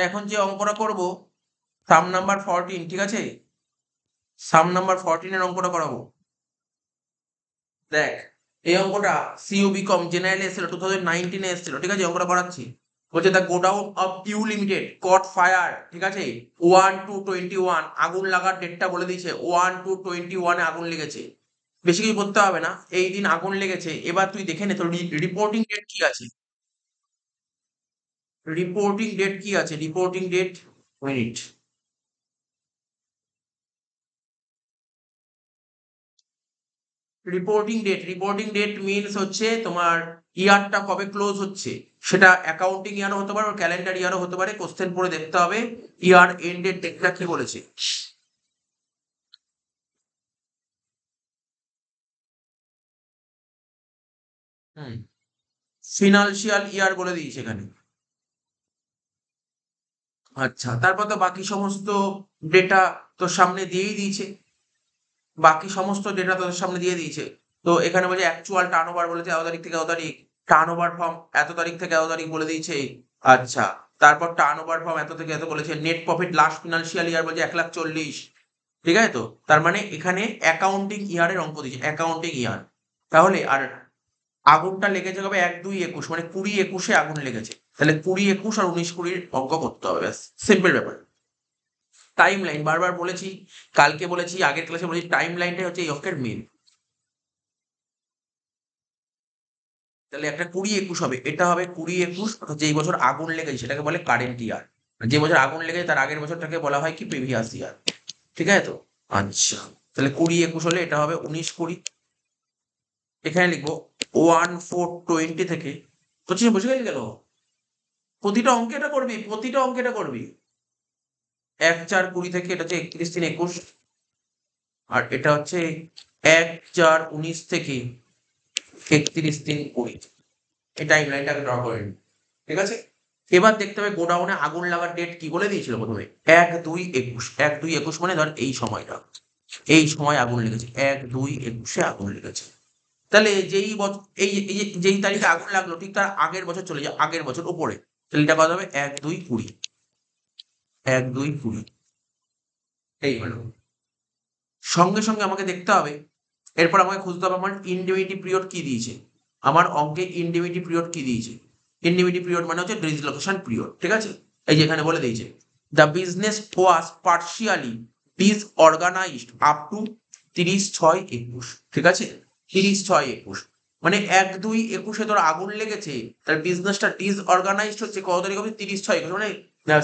এখন যে অঙ্কটা করব সাম নাম্বার 14, ঠিক আছে? সাম নাম্বার 14 এর অঙ্কটা করাবো। দেখ, এই অঙ্কটা সিইউ বিকম জেনারেল এসেছিল 2019 এ এসেছিল, ঠিক আছে? অঙ্কটা করাচ্ছি। বলছে দ্য গোডাউন অফ টিউ লিমিটেড কট ফায়ার, ঠিক আছে? 1/2/21, আগুন লাগার ডেটটা বলে দিয়েছে 1/2/21 এ আগুন লেগেছে। বেশি কিছু করতে হবে না, এই দিন আগুন লেগেছে। এবার তুই দেখে নে তোর রিপোর্টিং ডেট কি আছে। রিপোর্টিং ডেট কি আছে? Reporting date, minute. Reporting date means হচ্ছে তোমার ইয়ারটা কবে ক্লোজ হচ্ছে, সেটা অ্যাকাউন্টিং ইয়ারও হতে পারে, ক্যালেন্ডার ইয়ারও হতে পারে। কোশ্চেন পড়ে দেখতে হবে ইয়ার এন্ডের ডেটটা কি বলেছে। হুম, ফিনান্সিয়াল ইয়ার বলে দিয়েছে এখানে। আচ্ছা, তারপর তো বাকি সমস্ত ডেটা তোর সামনে দিয়েই দিয়েছে। বাকি সমস্ত ডেটা তোদের সামনে দিয়ে দিয়েছে। তো এখানে বলছে অ্যাকচুয়াল টার্নওভার বলেছে এত তারিখ থেকে এত তারিখ, টার্নওভার ফর্ম এত তারিখ থেকে এত তারিখ বলে দিয়েছে। আচ্ছা, তারপর টার্নওভার ফর্ম এত থেকে এত বলেছে। Net profit last financial year বলছে 1,40,000, ঠিক আছে? তো তার মানে এখানে অ্যাকাউন্টিং ইয়ারের অঙ্ক দিয়েছে, অ্যাকাউন্টিং ইয়ার। তাহলে আর আগুনটা লেগেছে কবে? 1/2/21, মানে 20/21-এ আগুন লেগেছে। তাহলে 20/21 আর 19/20 অঙ্ক করতে হবে, ব্যাস সিম্পল ব্যাপার। টাইম লাইন বারবার বলেছি, কালকে বলেছি, আগের ক্লাসে বলেছি, টাইম লাইনটাই হচ্ছে এই অঙ্কের মেন। তাহলে একটা 20/21 হবে, এটা হবে 20/21, যেই বছর আগুন লেগেছে সেটাকে বলে কারেন্ট ইয়ার। যে বছর আগুন লেগেছে তার আগের বছরটাকে বলা হয় কি? প্রিভিয়াস ইয়ার, ঠিক আছে তো? আচ্ছা, তাহলে 20/21 হলে এটা হবে 19/20। এখানে লিখবো 1/4/20 থেকে, বুঝছিস? বুঝে গেলি কেন? প্রতিটা অঙ্কে এটা করবি, প্রতিটা অঙ্কে এটা করবি। 1/4/20 থেকে এটা হচ্ছে 31/3/21, আর এটা হচ্ছে 1/4/19 থেকে 31/3/20। এই টাইম লাইনটাকে ড্র করে নিই, ঠিক আছে? এবার দেখতে হবে গোডাউনে আগুন লাগার ডেট কি বলে দিয়েছিল প্রথমে? 1/2/21। 1/2/21 মানে ধর এই সময়টা, এই সময় আগুন লেগেছে, 1/2/21-এ আগুন লেগেছে। তাহলে যেই বছর যেই তারিখে আগুন লাগলো ঠিক তার আগের বছর চলে যায়, আগের বছর উপরে। তাহলে এটা কত হবে? 1/2/20, 1/2/20। এই হলো। সঙ্গে সঙ্গে আমাকে দেখতে হবে, এরপর আমাকে খুঁজতে হবে আমার ইনডিভিনিটি পিরিয়ড কি দিয়েছে। আমার অঙ্কে ইনডিভিনিটি পিরিয়ড কি দিয়েছে? ইনডিভিনিটি পিরিয়ড মানে হচ্ছে ডিসলোকেশন পিরিয়ড, ঠিক আছে? এই যে এখানে বলে দিয়েছে the business was partially disorganised up to 30/6/21, ঠিক আছে? 30/6/21 মানে 1/2/21-এ তোর আগুন লেগেছে, তার বিজনেসটা ডিসঅর্গানাইজড হচ্ছে কত তারিখ হবে? 30/6/21, মানে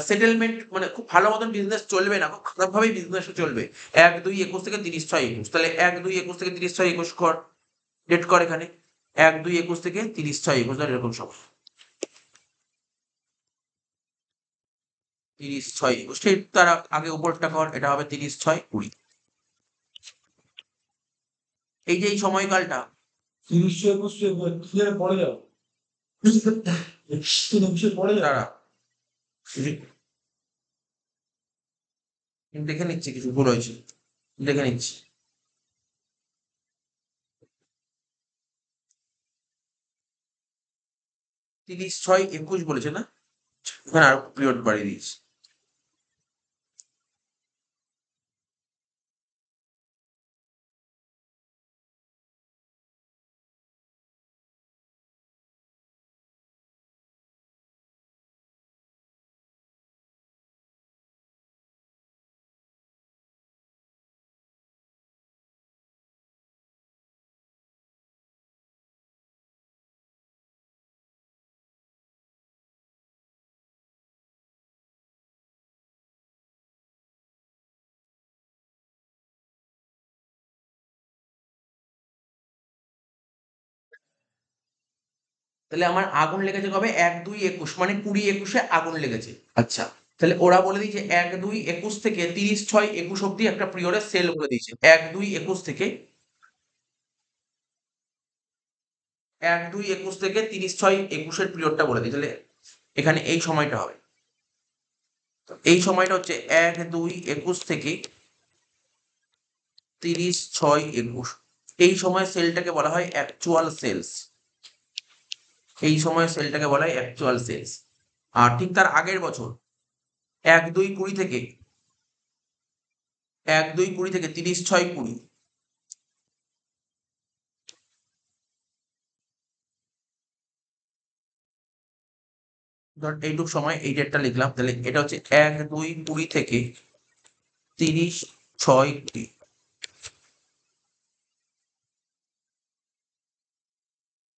সেটেলমেন্ট, মানে খুব ভালো মতন বিজনেস চলবে না, খুব খারাপ ভাবেই বিজনেস চলবে। 1/2/21 থেকে 30/6/21, তাহলে 1/2/21 থেকে 30/6/21 কর, ডেট কর এখানে। 1/2/21 থেকে 30/6/21 ধর এরকম সময়। 30/6/21, ঠিক তার আগে উপরটা কর, এটা হবে 30/6/20। এই যে এই সময়কালটা, 30/21 পড়ে যাও, পড়ে যাও। দাঁড়া দেখে নিচ্ছি, কিছু ভুল হয়েছে, দেখে নিচ্ছি। 30/6/21 বলেছে না? এখানে আরো পিরিয়ড বাড়িয়ে দিয়েছি। তাহলে আমার আগুন লেগেছে কবে? 1/2/21, মানে 20/21-এ আগুন লেগেছে। আচ্ছা, তাহলে ওরা বলে দিয়েছে 1/2/21 থেকে 30/6/21 অব্দি একটা পিরিয়ডের সেল বলে দিয়েছে। 1/2/21 থেকে 1/2/21 থেকে 30/6/21-এর পিরিয়ডটা বলে দিয়েছে। তাহলে এখানে এই সময়টা হবে, এই সময়টা হচ্ছে 1/2/21 থেকে 30/6/21। এই সময় সেলটাকে বলা হয় অ্যাকচুয়াল সেলস, এই সময় সেলটাকে বলা হয় অ্যাকচুয়াল সেলস। আর ঠিক তার আগের বছর, 1-2-20 থেকে 1-2-20 থেকে 30-6-20, ধর এইটুক সময় এই ডেটটা লিখলাম, তাহলে এটা হচ্ছে 1-2-20 থেকে 30-6-20।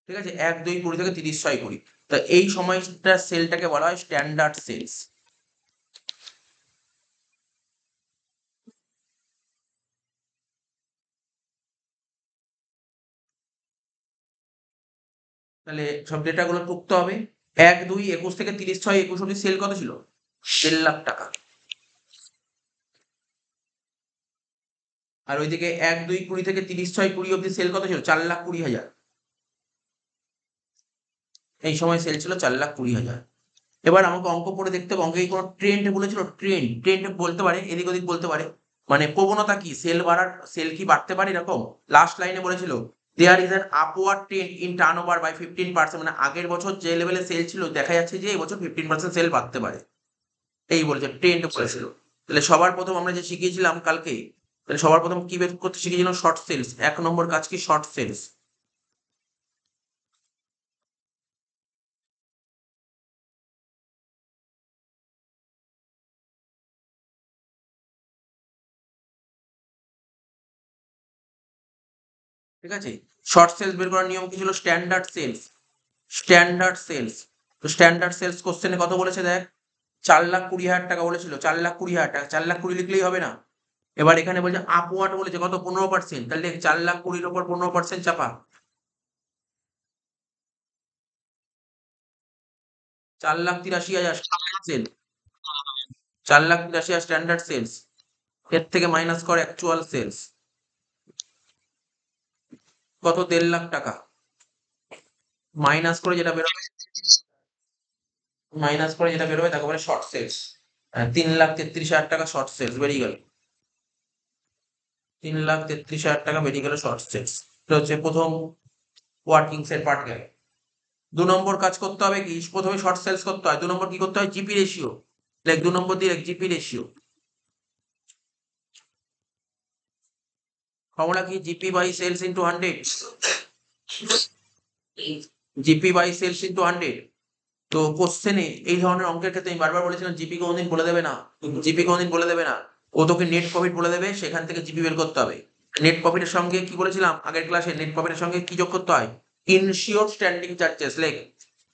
ঠিক আছে, 1-2-20 থেকে 30-6-20। তা এই সময়টা সেলটাকে বলা হয় স্ট্যান্ডার্ড সেলস। তাহলে সব ডেটাগুলো টুকতে হবে। 1-2-21 থেকে 30-6-21 অব্দি সেল কত ছিল? 1.5 লাখ টাকা। আর ওইদিকে 1-2-20 থেকে 30-6-20 অব্দি সেল কত ছিল? 4,20,000। এই সময় সেল ছিল 4,20,000। এবার আমাকে অঙ্ক পড়ে দেখতে হবে, অঙ্কে কোনো ট্রেন্ড বলেছিল? ট্রেন্ড বলতে পারে, এদিক ওদিক বলতে পারে, মানে প্রবণতা কি, সেল বাড়ার, সেল কি বাড়তে পারে এরকম। লাস্ট লাইনে বলেছিল there is an upward trend in turnover by 15%, মানে আগের বছর যে লেভেলে সেল ছিল দেখা যাচ্ছে যে এই বছর 15% সেল বাড়তে পারে, এই বলেছে, ট্রেন্ড বলেছিল। তাহলে সবার প্রথম আমরা যে শিখিয়েছিলাম কালকে, তাহলে সবার প্রথম কি বের করতে শিখিয়েছিলাম? Short sales. 1 নম্বর কাজ কি? Short sales. ঠিক আছে, শর্ট সেলস বের করার নিয়ম কি ছিল? Standard sales. স্ট্যান্ডার্ড সেলস, তো স্ট্যান্ডার্ড সেলস কোশ্চেনে কত বলেছে দেখ, 4,20,000 টাকা বলেছিল। 4,20,000 টাকা, 4,20,000 লিখলেই হবে না। এবার এখানে বলছে আপওয়ার্ড বলেছে কত? 15%। তাহলে 4,20,000 ওপর 15% চাপা, 4,83,000 সেল। 4,83,000 স্ট্যান্ডার্ড সেলস, এর থেকে মাইনাস কর অ্যাকচুয়াল সেলস, কত? 1.5 লাখ টাকা। মাইনাস করে যেটা বেরোবে, তাকে বলে শর্ট সেলস। 3,33,000 টাকা শর্ট সেলস বেরিয়ে গেল। 3,33,000 টাকা বেরিয়ে গেল শর্ট সেলস। এটা হচ্ছে প্রথম ওয়ার্কিংস এর পার্ট গেল। 2 নম্বর কাজ করতে হবে কি? প্রথমে শর্ট সেলস করতে হয়। 2 নম্বর কি করতে হয়? GP ratio. লাইক 2 নম্বর দিয়ে জিপি রেশিও। ফর্মুলা কি? GP by sales into 100। GP by sales into 100। তো কোশ্চেনে এই ধরনের অঙ্কের ক্ষেত্রে আমি বারবার বলেছিলাম জিপি কোনোদিন বলে দেবে না, জিপি কোনোদিন বলে দেবে না। ও তোকে নেট প্রফিট বলে দেবে, সেখান থেকে জিপি বের করতে হবে। নেট প্রফিটের সঙ্গে কি বলেছিলাম আগের ক্লাসে? নেট প্রফিটের সঙ্গে কি যোগ করতে হয়? Insured standing charges. লেখ,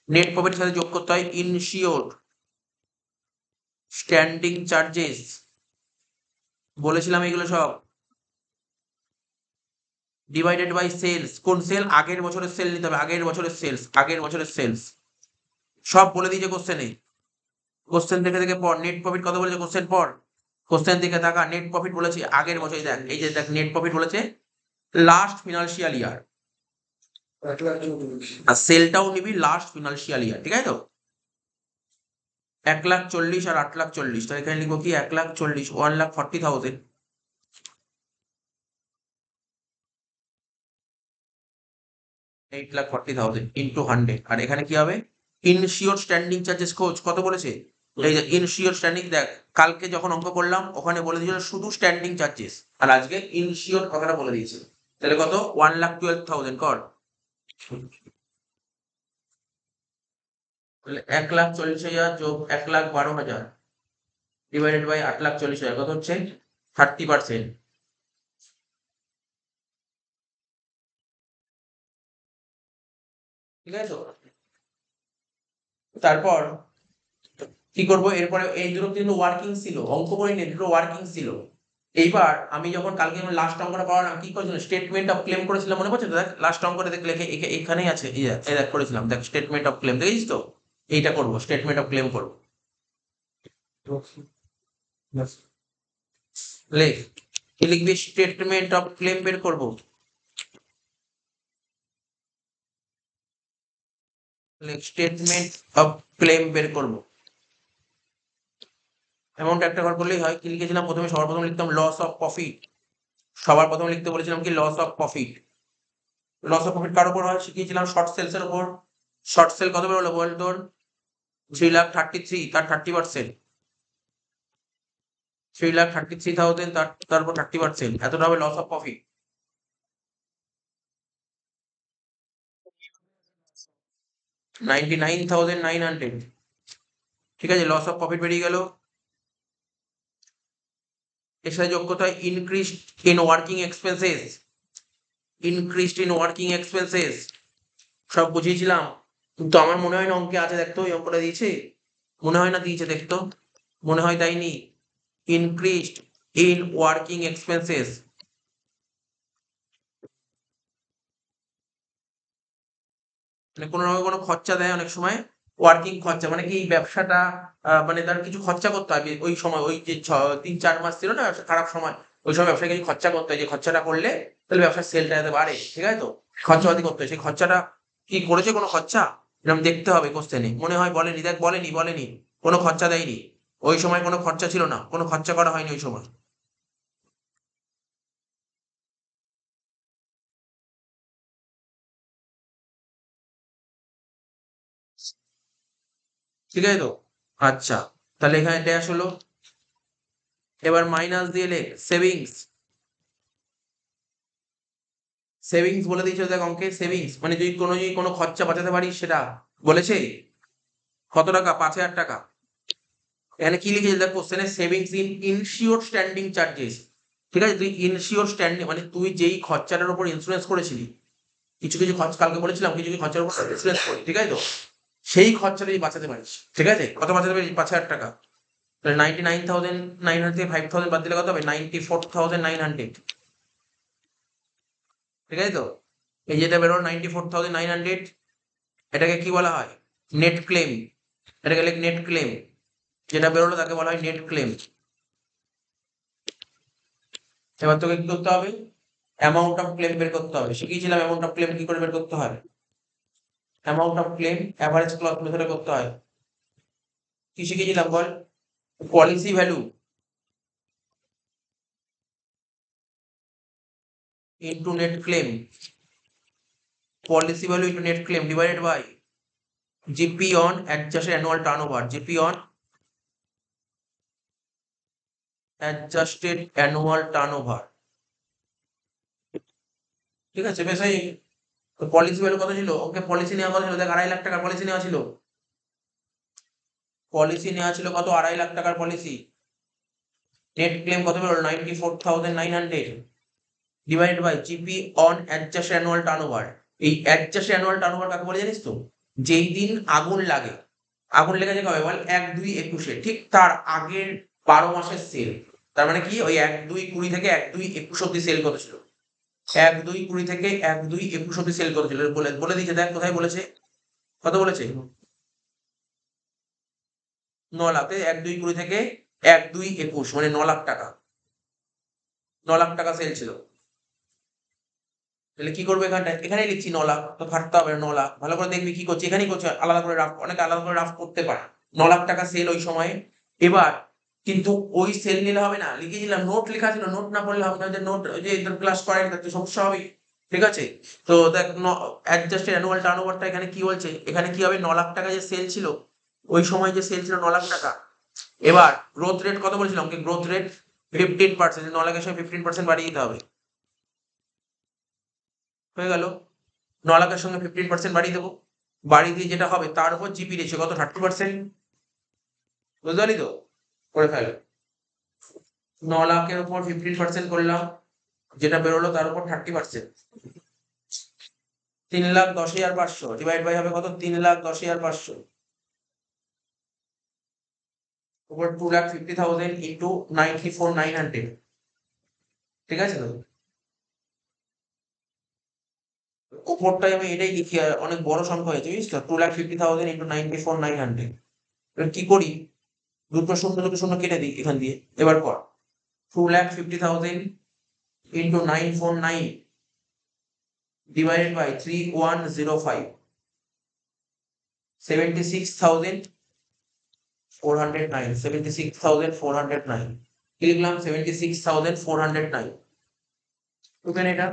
নেট প্রফিটের সাথে যোগ করতে হয় ইনশিওর স্ট্যান্ডিং চার্জেস। বলেছিলাম এগুলো সব। Divided by sales. কোন সেল? আগের বছরের সেল নিতে হবে, আগের বছরের সেলস, আগের বছরের সেলস। সব বলে দিয়েছে কোশ্চেনে। কোশ্চেন দেখে দেখে পড়। নেট প্রফিট কত বলেছে? কোশ্চেন পড়, কোশ্চেন দিকে তাকা। নেট প্রফিট বলেছে আগের বছর, দেখ এই যে দেখ, নেট প্রফিট বলেছে লাস্ট ফিনান্সিয়াল ইয়ার, 1,40,000। আর সেলটাও নিবি লাস্ট ফিনান্সিয়াল ইয়ার। ঠিক আছে তো? 1,40,000 আর 8,40,000, তাহলে এখানে লিখবো কি? 1,40,000, 1,40,000, 8,40,000 ইন্টু 100। আর এখানে কি হবে? ইনশিওর স্ট্যান্ডিং চার্জেস খোঁজ। কত বলেছে? এই যে ইনশিওর স্ট্যান্ডিং, দেখ কালকে যখন অঙ্ক করলাম ওখানে বলে দিয়েছিল শুধু স্ট্যান্ডিং চার্জেস, আর আজকে ইনশিওর কথাটা বলে দিয়েছে। তাহলে কত? 1,12,000 কর। তাহলে 1,40,000 যোগ 1,12,000 ডিভাইডেড বাই 8,40,000 কত হচ্ছে? 30%। ঠিক আছে তো? তারপর কি করবো এরপরে? এই দুটো কিন্তু ওয়ার্কিং ছিল, অঙ্ক করিনি, দুটো ওয়ার্কিং ছিল। এইবার আমি যখন কালকে লাস্ট অঙ্কটা করালাম কি করেছিলাম? স্টেটমেন্ট অফ ক্লেম করেছিলাম, মনে পড়ছে তো? দেখ লাস্ট অঙ্কটা দেখলে এখানেই আছে, এই দেখ করেছিলাম, দেখ স্টেটমেন্ট অফ ক্লেম, দেখেছিস তো? এইটা করবো, স্টেটমেন্ট অফ ক্লেম করবো। লেখ, কি লিখবি? স্টেটমেন্ট অফ ক্লেম বের করবো। লেখ, স্টেটমেন্ট অফ ক্লেম বের করবো। অ্যামাউন্ট একটা ঘর করলেই হয়। কি লিখেছিলাম প্রথমে? সবার প্রথমে লিখতাম লস অফ প্রফিট। সবার প্রথমে লিখতে বলেছিলাম কি? Loss of profit. Loss of profit কার উপর হয় শিখিয়েছিলাম? শর্ট সেলস এর উপর। শর্ট সেল কত বেরোলো বল তোর? 3,33,000, তার 30%। 3,33,000 তারপর 30%, এতটা হবে লস অফ প্রফিট। $99,900, ঠিক আছে, লস অফ প্রফিট বেরিয়ে গেল। এর সাথে যোগ করতে হয় increased in working expenses, increased in working expenses সব বুঝিয়েছিলাম, কিন্তু আমার মনে হয় না অঙ্কে আছে, দেখতো ওই অঙ্কটা দিয়েছে, মনে হয় না দিয়েছে, দেখতো, মনে হয় দেয়নি। ইনক্রিজড ইন ওয়ার্কিং এক্সপেন্সেস, মানে কোনো রকম কোনো খরচা দেয় অনেক সময়, ওয়ার্কিং খরচা মানে কি, ব্যবসাটা মানে তার কিছু খরচা করতে হবে ওই সময়, ওই যে 3-4 মাস ছিল না ব্যবসা খারাপ সময়, ওই সময় ব্যবসায় কিছু খরচা করতে হয়, যে খরচাটা করলে তাহলে ব্যবসার সেলটা যাতে বাড়ে, ঠিক আছে, তো খরচাপাতি করতে হয়, সেই খরচাটা কি করেছে, কোনো খরচা, এরকম দেখতে হবে কোশ্চেনে, মনে হয় বলেনি, দেখ বলেনি কোনো খরচা দেয়নি, ওই সময় কোনো খরচা ছিল না, কোনো খরচা করা হয়নি ওই সময়। ঠিক আছে তো, আচ্ছা, তাহলে এখানে ড্যাশ হলো, এবার মাইনাস দিয়ে লেখ সেভিংস, সেভিংস বলে দিয়েছে দেখ অঙ্কে, সেভিংস মানে যদি কোনো খরচা বাঁচাতে পারিস সেটা বলেছে, কত টাকা, 5,000 টাকা। এখানে কি লিখেছে দেখ কোশ্চেনে, savings in ensure standing charges, ঠিক আছে, তুই ইনসিওর স্ট্যান্ডিং মানে তুই যেই খরচাটার উপর ইন্স্যুরেন্স করেছিলি, কিছু কিছু খরচা কালকে বলেছিলাম, কিছু কিছু খরচার উপর ইন্স্যুরেন্স করি, ঠিক আছে তো, সেই খরচাটা তুই বাঁচাতে পারিস, ঠিক আছে, কত বাঁচাতে পারিস, 5,000 টাকা, তাহলে 99,900 থেকে 5,000 বাদ দিলে কত হবে, 94,900, ঠিক আছে তো, এই যেটা বেরো 94,900, এটাকে কি বলা হয়, নেট ক্লেম, এটাকে লিখ নেট ক্লেম, যেটা বেরোলো তাকে বলা হয় নেট ক্লেম। এবার তোকে কি করতে হবে, অ্যামাউন্ট অফ ক্লেম বের করতে হবে, শিখিয়েছিলাম অ্যামাউন্ট অফ ক্লেম কি করে বের করতে হয়, amount of claim average clause মেথডে করতে হয়, কি শিখিয়েছিলাম বল, policy value into net claim, policy value into net claim divided by GP on adjusted annual turnover, GP on adjusted annual turnover, ঠিক আছে, বেশ, এই পলিসি ভ্যালু কত ছিল, ওকে পলিসি নেওয়া কথা ছিল, দেখ 2.5 লাখ টাকার পলিসি নেওয়া ছিল, পলিসি নেওয়া ছিল কত, 2.5 লাখ টাকার পলিসি, নেট ক্লেম কত বেরোলো, 94,900 divided by GP on adjust annual turnover. এই অ্যাডজাস্ট অ্যানুয়াল টার্নওভার কাকে বলে জানিস তো, যেই দিন আগুন লাগে, আগুন লেগেছে কবে বল, 1-2-21, ঠিক তার আগের 12 মাসের সেল, তার মানে কি ওই 1-2-20 থেকে 1-2-21 অব্দি সেল করেছিল, 1-2-20 থেকে 1-2-21 অব্দি সেল করেছিল, বলে বলে দিয়েছে, দেখ কোথায় বলেছে, কত বলেছে, 9 লাখ, 1-2-20 থেকে 1-2-21 মানে 9 লাখ টাকা, 9 লাখ টাকা সেল ছিল, তাহলে কি করবো এখানটায়, এখানেই লিখছি 9 লাখ, তো খাটতে হবে 9 লাখ, ভালো করে দেখবি কি করছি, এখানেই করছি, আলাদা করে রাফ, অনেকে আলাদা করে রাফ করতে পারে, 9 লাখ টাকা সেল ওই সময়ে। এবার কিন্তু ওই সেল নিলে হবে না, লিখেছিলাম নোট লেখা ছিল, নোট না পড়লে হবে না, যে নোট ওই যে ক্লাস করাই তাতে সমস্যা হবে, ঠিক আছে, তো দেখ অ্যাডজাস্টেড অ্যানুয়াল টার্নওভারটা এখানে কি বলছে, এখানে কি হবে, 9 লাখ টাকা যে সেল ছিল, ওই সময় যে সেল ছিল 9 লাখ টাকা, এবার গ্রোথ রেট কত বলেছিলাম, গ্রোথ রেট 15%, 9 লাখের সময় 15% বাড়িয়ে দিতে হবে, হয়ে গেল, 9 লাখের সঙ্গে 15% বাড়িয়ে দেবো, বাড়িয়ে দিয়ে যেটা হবে তার উপর জিপি রেশিও কত, 30%, বুঝতে পারলি তো, করে ফেল, 9 লাখের উপর 15% করলাম, যেটা বেরোলো তার উপর 30%, 3,10,500 ডিভাইড বাই হবে কত, 3,10,500 উপর 2,50,000 ইন্টু 94,900, ঠিক আছে তো, উপরটাই আমি এটাই লিখি, আর অনেক বড় সংখ্যা হয়েছে বুঝিস তো, 2,50,000 ইন্টু 94,900, এবার কি করি, দুটো শূন্য কেটে দিই এখান দিয়ে, এবার কর, 2,50,000 into 949 divided by 3,105, 76,409, 76,409, কি লিখলাম, 76,409, ওখানে এটা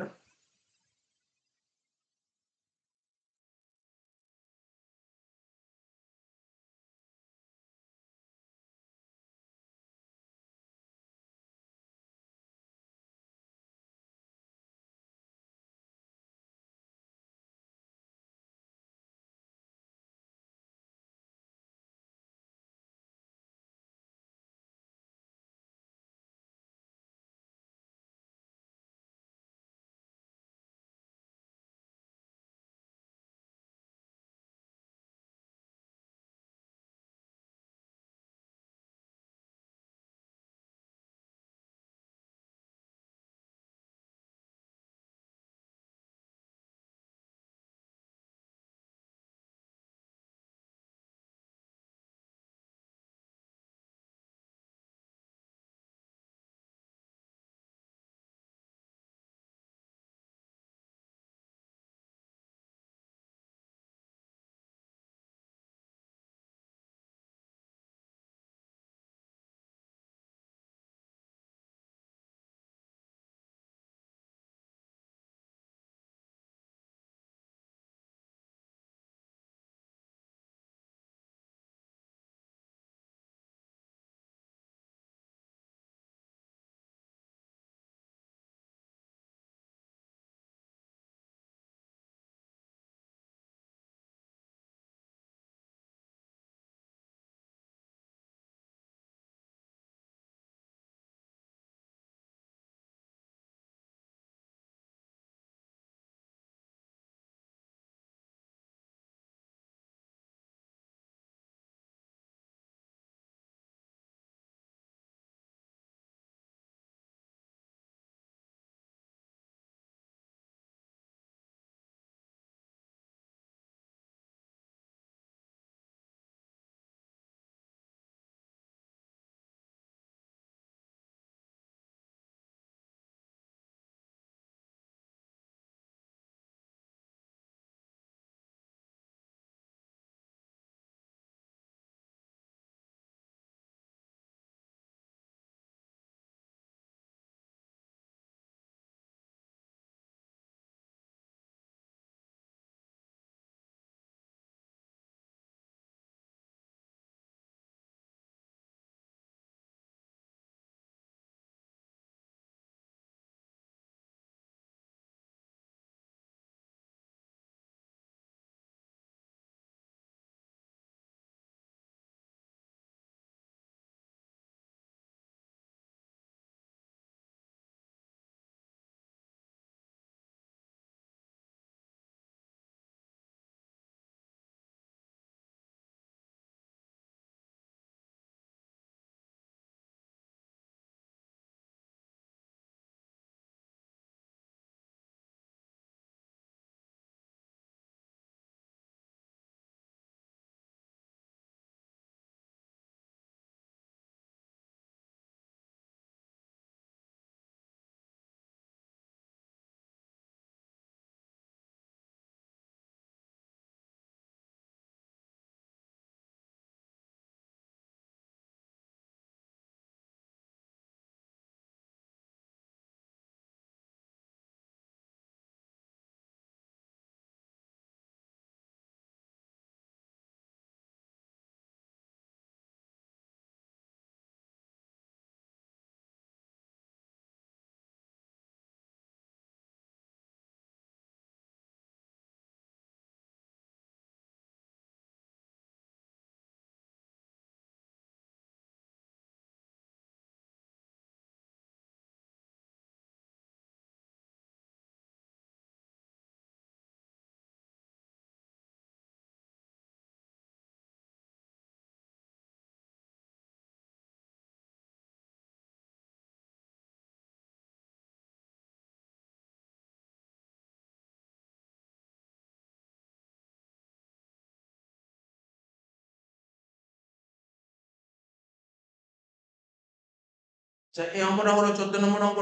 আচ্ছা এই অঙ্কটা হলো 14 নম্বর অঙ্ক।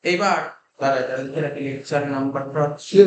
এইবার দাঁড়া লিখে রাখি লেকচার নাম্বারটা হচ্ছে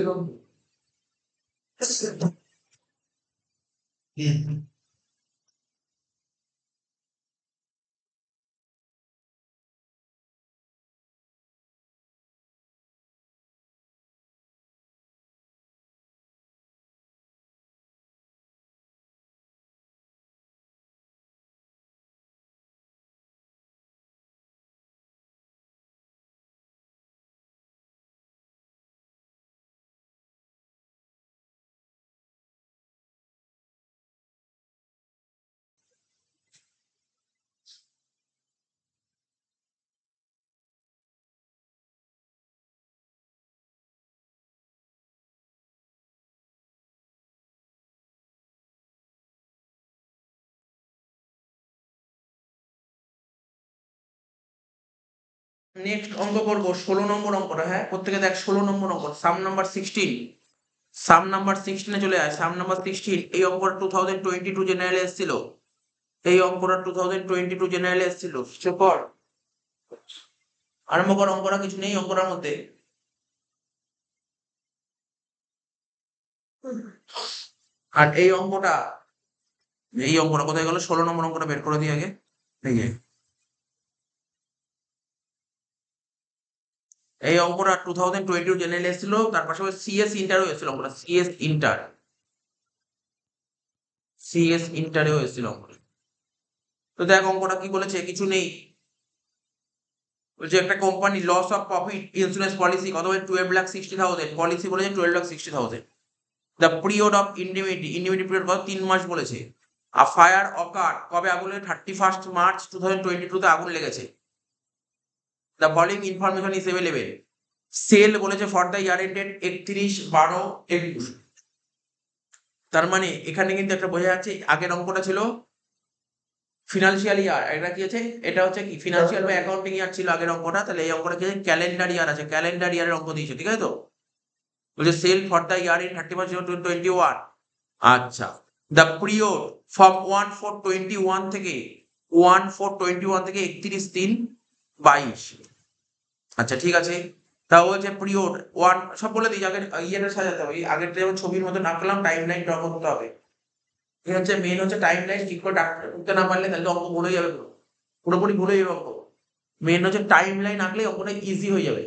নেক্সট অঙ্ক করবো 16 নম্বর অঙ্কটা। হ্যাঁ প্রত্যেকে দেখ 16 নম্বর অঙ্ক, সাম নাম্বার 16। সাম নাম্বার 16 চলে আয়। সাম নাম্বার 16 এই অঙ্কটা 2022 জেনারেল এসেছিল। এই অঙ্কটা 2022 জেনারেল এসেছিল। সে কর আরম্ভ কর। অঙ্কটা কিছু নেই অঙ্কটার মধ্যে। আর এই অঙ্কটা কোথায় গেল? 16 নম্বর অঙ্কটা বের করে দিই আগে। এই যে এই অঙ্কটা 2022 জেনারেল এসেছিল, তার পাশাপাশি সিএস ইন্টারও এসেছিল অঙ্কটা। সিএস ইন্টারেও এসেছিল অঙ্কটা। তো দেখ অঙ্কটা কি বলেছে, কিছু নেই। বলছে একটা company loss of profit insurance policy কত হয়? 12,60,000। পলিসি বলেছে 12,60,000। The period of indemnity period কত? 3 মাস বলেছে। আর ফায়ার অকার কবে? আগুন লেগে 31 মার্চ 2022 তে আগুন লেগেছে। The following information is available. Sale বলেছে ফর দ্য ইয়ার এন্ডেড 31/12/21। তার মানে এখানে কিন্তু একটা বোঝা যাচ্ছে আগের অঙ্কটা ছিল ফিনান্সিয়াল ইয়ার, এটা কি আছে? এটা হচ্ছে কি ফিনান্সিয়াল বা অ্যাকাউন্টিং ইয়ার ছিল আগের অঙ্কটা। তাহলে এই অঙ্কটা কি ক্যালেন্ডার ইয়ার আছে, ক্যালেন্ডার ইয়ারের অঙ্ক দিয়েছে, ঠিক আছে তো? বলছে sale for the year in 31/12/21। আচ্ছা দ্য পিরিয়ড ফ্রম 1/4/21 থেকে 1/4/21 থেকে 31/3/22। আচ্ছা ঠিক আছে। তা বলছে পিরিয়ড ওয়ান সব বলে দিই। আগের ইয়েটা সাজাতে হবে, আগের যেমন ছবির মতো আঁকলাম টাইম লাইন ড্র করতে হবে। এই হচ্ছে মেন হচ্ছে টাইম লাইন ঠিক করে করতে না পারলে তাহলে তো অঙ্ক ভুলে যাবে, পুরোপুরি ভুলে যাবে অঙ্ক। মেন হচ্ছে টাইম লাইন আঁকলে অঙ্কটা ইজি হয়ে যাবে।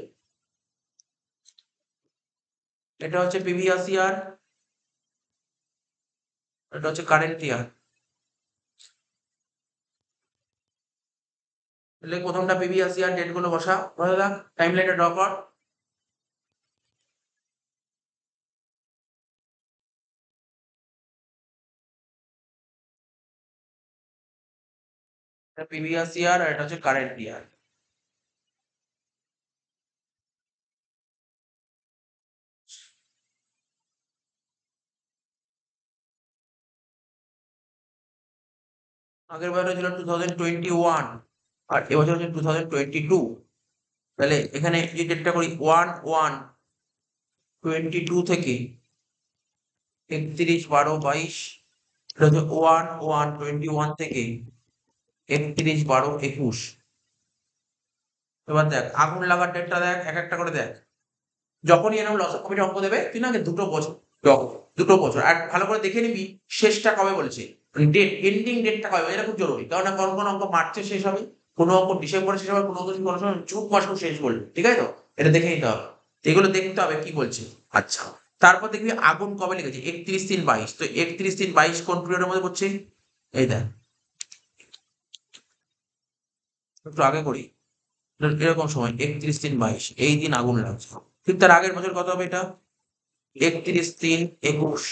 এটা হচ্ছে প্রিভিয়াস ইয়ার, এটা হচ্ছে কারেন্ট ইয়ার। তাহলে প্রথমটা প্রিভিয়াস ইয়ার, ডেট গুলো বসা, বসা থাক, টাইম লাইনটা ড্র কর। এটা প্রিভিয়াস ইয়ার আর এটা হচ্ছে কারেন্ট ইয়ার। আগের বছর ছিল 2021 আর এবছর হচ্ছে 2022। তাহলে এখানে যে ডেটটা করি 1/1/22 থেকে 31/12/22। এটা হচ্ছে 1/1/21 থেকে 31/12/21। এবার দেখ আগুন লাগার ডেটটা দেখ, এক একটা করে দেখ। যখনই এরকম লস কমিটি অঙ্ক দেবে তুই না আগে 2 বছর দেখ, 2 বছর আর ভালো করে দেখে নিবি শেষটা কবে বলেছে, ডেট এন্ডিং ডেটটা কবে, এটা খুব জরুরি। কারণ কোন কোন অঙ্ক মার্চে শেষ হবে, কোনো অঙ্ক ডিসেম্বরে শেষ হবে, কোনো অঙ্ক কোনো সময় জুন মাসেও শেষ করবে, ঠিক আছে তো? এটা দেখে নিতে হবে। তো এগুলো দেখতে হবে কি বলছে। আচ্ছা তারপর দেখবি আগুন কবে লেগেছে, 31/3/22। তো 31/3/22 কোন পিরিয়ডের মধ্যে পড়ছে? এই দেখ একটু আগে করি, এরকম সময় 31/3/22 এই দিন আগুন লাগছে। ঠিক তার আগের বছর কত হবে এটা? 31/3/21।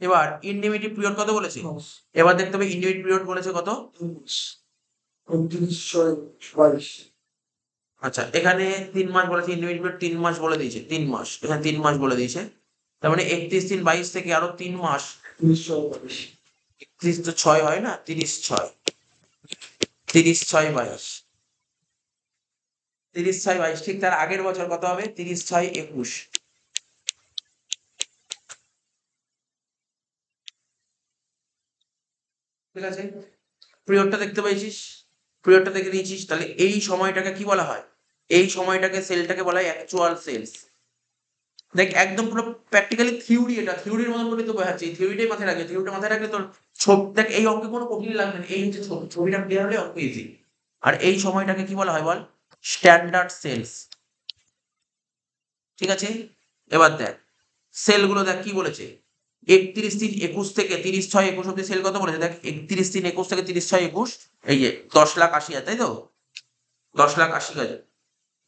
এবার ইন্ডিমিনিট পিরিয়ড কত বলেছে? এবার দেখতে হবে ইন্ডিমিনিট পিরিয়ড বলেছে কত? 29/22। আচ্ছা এখানে 3 মাস বলেছে, ইন্ডিমিনিট পিরিয়ড 3 মাস বলে দিয়েছে, 3 মাস এখানে 3 মাস বলে দিয়েছে। তার মানে 31/3/22 থেকে আরো 3 মাস। 30/22। 31 তো 6 হয় না, 30/6, 30/6/22, 30/6/22। ঠিক তার আগের বছর কত হবে? 30/6/21। ঠিক আছে। পিরিয়ডটা দেখতে পেয়েছিস, পিরিয়ডটা দেখে নিয়েছিস, তাহলে এই সময়টাকে কি বলা হয়? এই সময়টাকে সেলটাকে বলা হয় অ্যাকচুয়াল সেলস। দেখ একদম পুরো প্র্যাকটিক্যালি থিওরি, এটা থিওরির মতন করে তো বোঝাচ্ছি, থিওরিটাই মাথায় রাখবে, থিওরিটা মাথায় রাখলে তোর দেখ এই অঙ্কে কোনো কঠিন লাগবে না, এই হচ্ছে ছবিটা ক্লিয়ার হলে অঙ্ক ইজি। আর এই সময়টাকে কি বলা হয় বল? Standard sales. ঠিক আছে, এবার দেখ সেলগুলো দেখ কি বলেছে, 31/3/21 থেকে 30/6/21 অব্দি সেল কত বলেছে দেখ, 31/3/21 থেকে 30/6/21, এই যে 10,80,000, তাই তো, 10,80,000,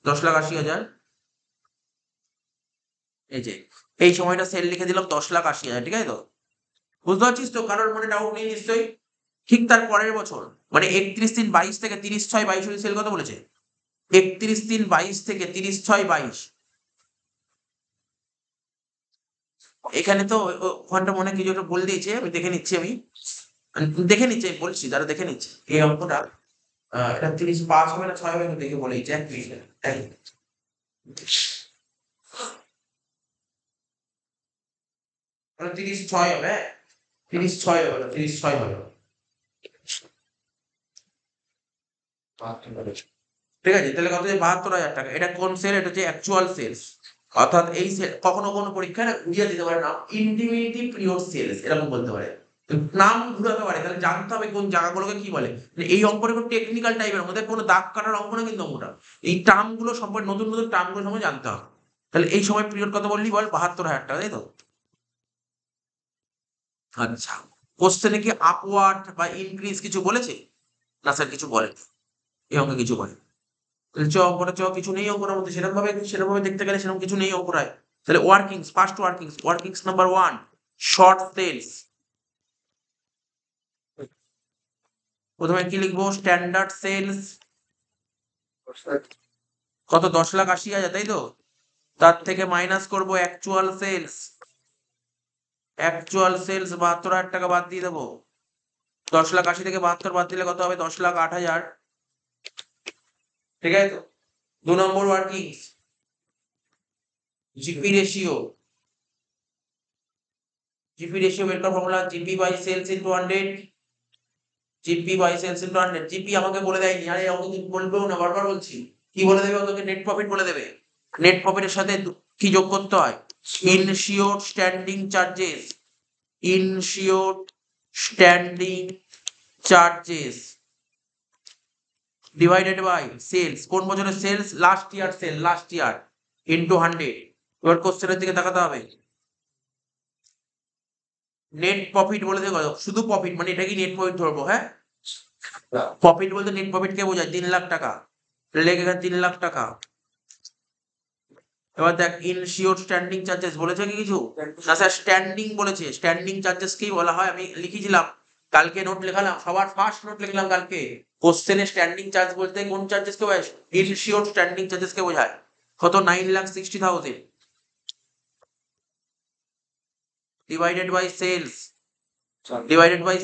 10,80,000, এই যে এই সময়টা সেল লিখে দিলাম 10,80,000, ঠিক আছে তো? বুঝতে পারছিস তো, কারোর মনে ডাউট নেই নিশ্চয়ই? ঠিক তার পরের বছর মানে 31/3/22 থেকে 30/6/22 অব্দি সেল কত বলেছে, 31/3/22 থেকে 30/6/22, এখানে তো ওখানটা মনে হয় কিছু একটা বলে দিয়েছে, আমি দেখে নিচ্ছি, দেখে নিচ্ছি, আমি বলছি তারা দেখে নিচ্ছে এই অঙ্কটা। এটা 30 পাস হবে না 6 হবে, আমি দেখে বলে দিচ্ছি, 1 মিনিট, 1 মিনিট। 30/6 হবে, 30/6 হবে না, 30/6 হবে, ঠিক আছে? তাহলে কত, 72,000 টাকা। এটা কোন সেল? এটা হচ্ছে অ্যাকচুয়াল সেলস। অর্থাৎ এই সেল কখনো কোনো পরীক্ষায় না ঘুরিয়ে দিতে পারে, নাম ইন্টিমেটলি পিরিয়ড সেলস এরকম বলতে পারে, নাম ঘুরাতে পারে, তাহলে জানতে হবে কোন জায়গাগুলোকে কি বলে। মানে এই অঙ্কটা কোনো টেকনিক্যাল টাইপের, আমাদের কোনো দাগ কাটার অঙ্ক না কিন্তু অঙ্কটা, এই টার্ম গুলো সম্পর্কে, নতুন নতুন টার্ম গুলো সম্পর্কে জানতে হবে। তাহলে এই সময় পিরিয়ড কত বললি বল? 72,000 টাকা, তাই তো? আচ্ছা, কোশ্চেনে কি আপওয়ার্ড বা ইনক্রিজ কিছু বলেছে? না স্যার কিছু বলে, এই অঙ্কে কিছু বলে। তাহলে অঙ্কটা কিছু নেই অঙ্কটার মধ্যে, সেরকম ভাবে দেখতে গেলে সেরকম কিছু নেই অঙ্কটায়। তাহলে workings, first workings number 1, short sales. প্রথমে কি লিখবো? স্ট্যান্ডার্ড সেলস কত? 10,80,000, তাই তো? তার থেকে মাইনাস করবো অ্যাকচুয়াল সেলস, 72,000 টাকা বাদ দিয়ে দেবো। 10,80,000 থেকে 72 বাদ দিলে কত হবে? 10,08,000, ঠিক আছে তো? 2 নম্বর ওয়ার্কিংস, জিপি রেশিও, বের করার formula GP by sales into 100, GP by sales into 100। GP আমাকে বলে দেয়নি, আরে আমাকে তুমি বলবেও না, বারবার বলছি। কি বলে দেবে? ওদেরকে নেট প্রফিট বলে দেবে। নেট প্রফিটের সাথে কি যোগ করতে হয়? Insured standing charges, insured standing charges divided by sales, কোন বছরের sales? Last year sale, last year, into 100। এবার কোশ্চেনের দিকে তাকাতে হবে। নেট প্রফিট বলে দেবে, শুধু প্রফিট মানে এটা কি নেট প্রফিট ধরবো? হ্যাঁ, প্রফিট বলতে নেট প্রফিট কে বোঝায়? 3,00,000 টাকা, লেগে গেছে 3,00,000 টাকা। এবার দেখ ইনশিওর স্ট্যান্ডিং চার্জেস বলেছে কি কিছু? না স্যার স্ট্যান্ডিং বলেছে, স্ট্যান্ডিং চার্জেস কি বলা হয় আমি লিখেছিলাম, কালকে নোট লেখালাম, সবার ফার্স্ট নোট লিখলাম কালকে। কোশ্চেনে স্ট্যান্ডিং চার্জ বলতে কোন চার্জেস কে বোঝায়? ইনশিওর স্ট্যান্ডিং চার্জেস কে বোঝায়। কত? 9,60,000 ডিভাইডেড বাই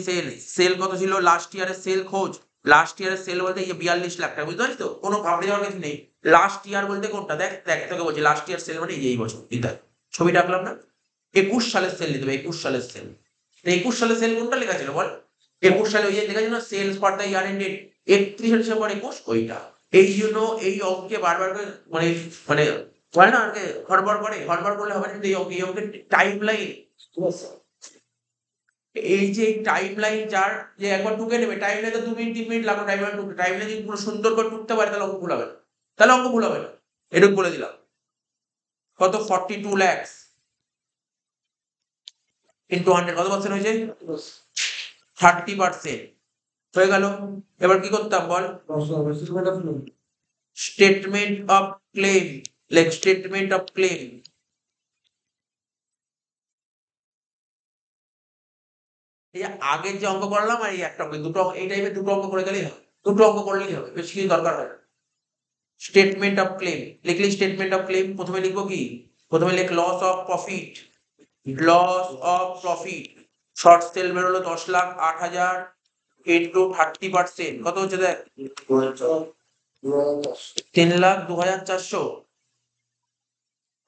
সেলস, সেল কত ছিল? লাস্ট ইয়ারের সেল খোঁজ। লাস্ট ইয়ারের সেল বলতে এই 42,00,000 টাকা, বুঝতে পারছিস তো? কোনো ভাবতে যাওয়ার কিছু নেই। লাস্ট ইয়ার বলতে কোনটা? দেখ দেখ তোকে বলছি, লাস্ট ইয়ার সেল মানে এই বছর, বিদায়। ছবিটা আঁকলাম না? 21 সালের সেল নিতে হবে, 21 সালের সেল। 21 সালের সেল কোনটা লেখা ছিল বল? 21 সালে ওই যে লেখা ছিল sales for the year ended 31 December 21, ওইটা। এই জন্য এই অঙ্কে বারবার করে মানে মানে হয় না, আগে হড়বড় করলে হবে না, কিন্তু এই অঙ্কের টাইম লাইন, এই যে টাইম লাইন যার, যে একবার টুকে নেবে, টাইম লাইন তো 2 মিনিট 3 মিনিট লাগবে টাইম লাইন টুকতে, টাইম লাইন যদি পুরো সুন্দর করে টুকতে পারে তাহলে অঙ্ক ভুল হবে না, তাহলে অঙ্ক ভুল হবে না। এটুকু বলে দিলাম। কত? 42 লাখ ইন্টু 100, কত পার্সেন্ট হয়েছে? 30% হয়ে গেল। এবার কি করতাম বল? স্টেটমেন্ট অফ ক্লেম, লেখ স্টেটমেন্ট অফ ক্লেম। এই যে আগের যে অঙ্ক করলাম আর এই একটা অঙ্ক, দুটো এই টাইপের দুটো অঙ্ক করে গেলেই হবে, দুটো অঙ্ক করলেই হবে, বেশি কিছু দরকার হয় না। স্টেটমেন্ট অফ ক্লেম লিখলি, স্টেটমেন্ট অফ ক্লেম প্রথমে লিখবো কি? প্রথমে লিখ loss of profit, loss of profit. Short sale বেরোলো 10,08,000 ইন্টু 30%, কত হচ্ছে দেখ? 3,02,400।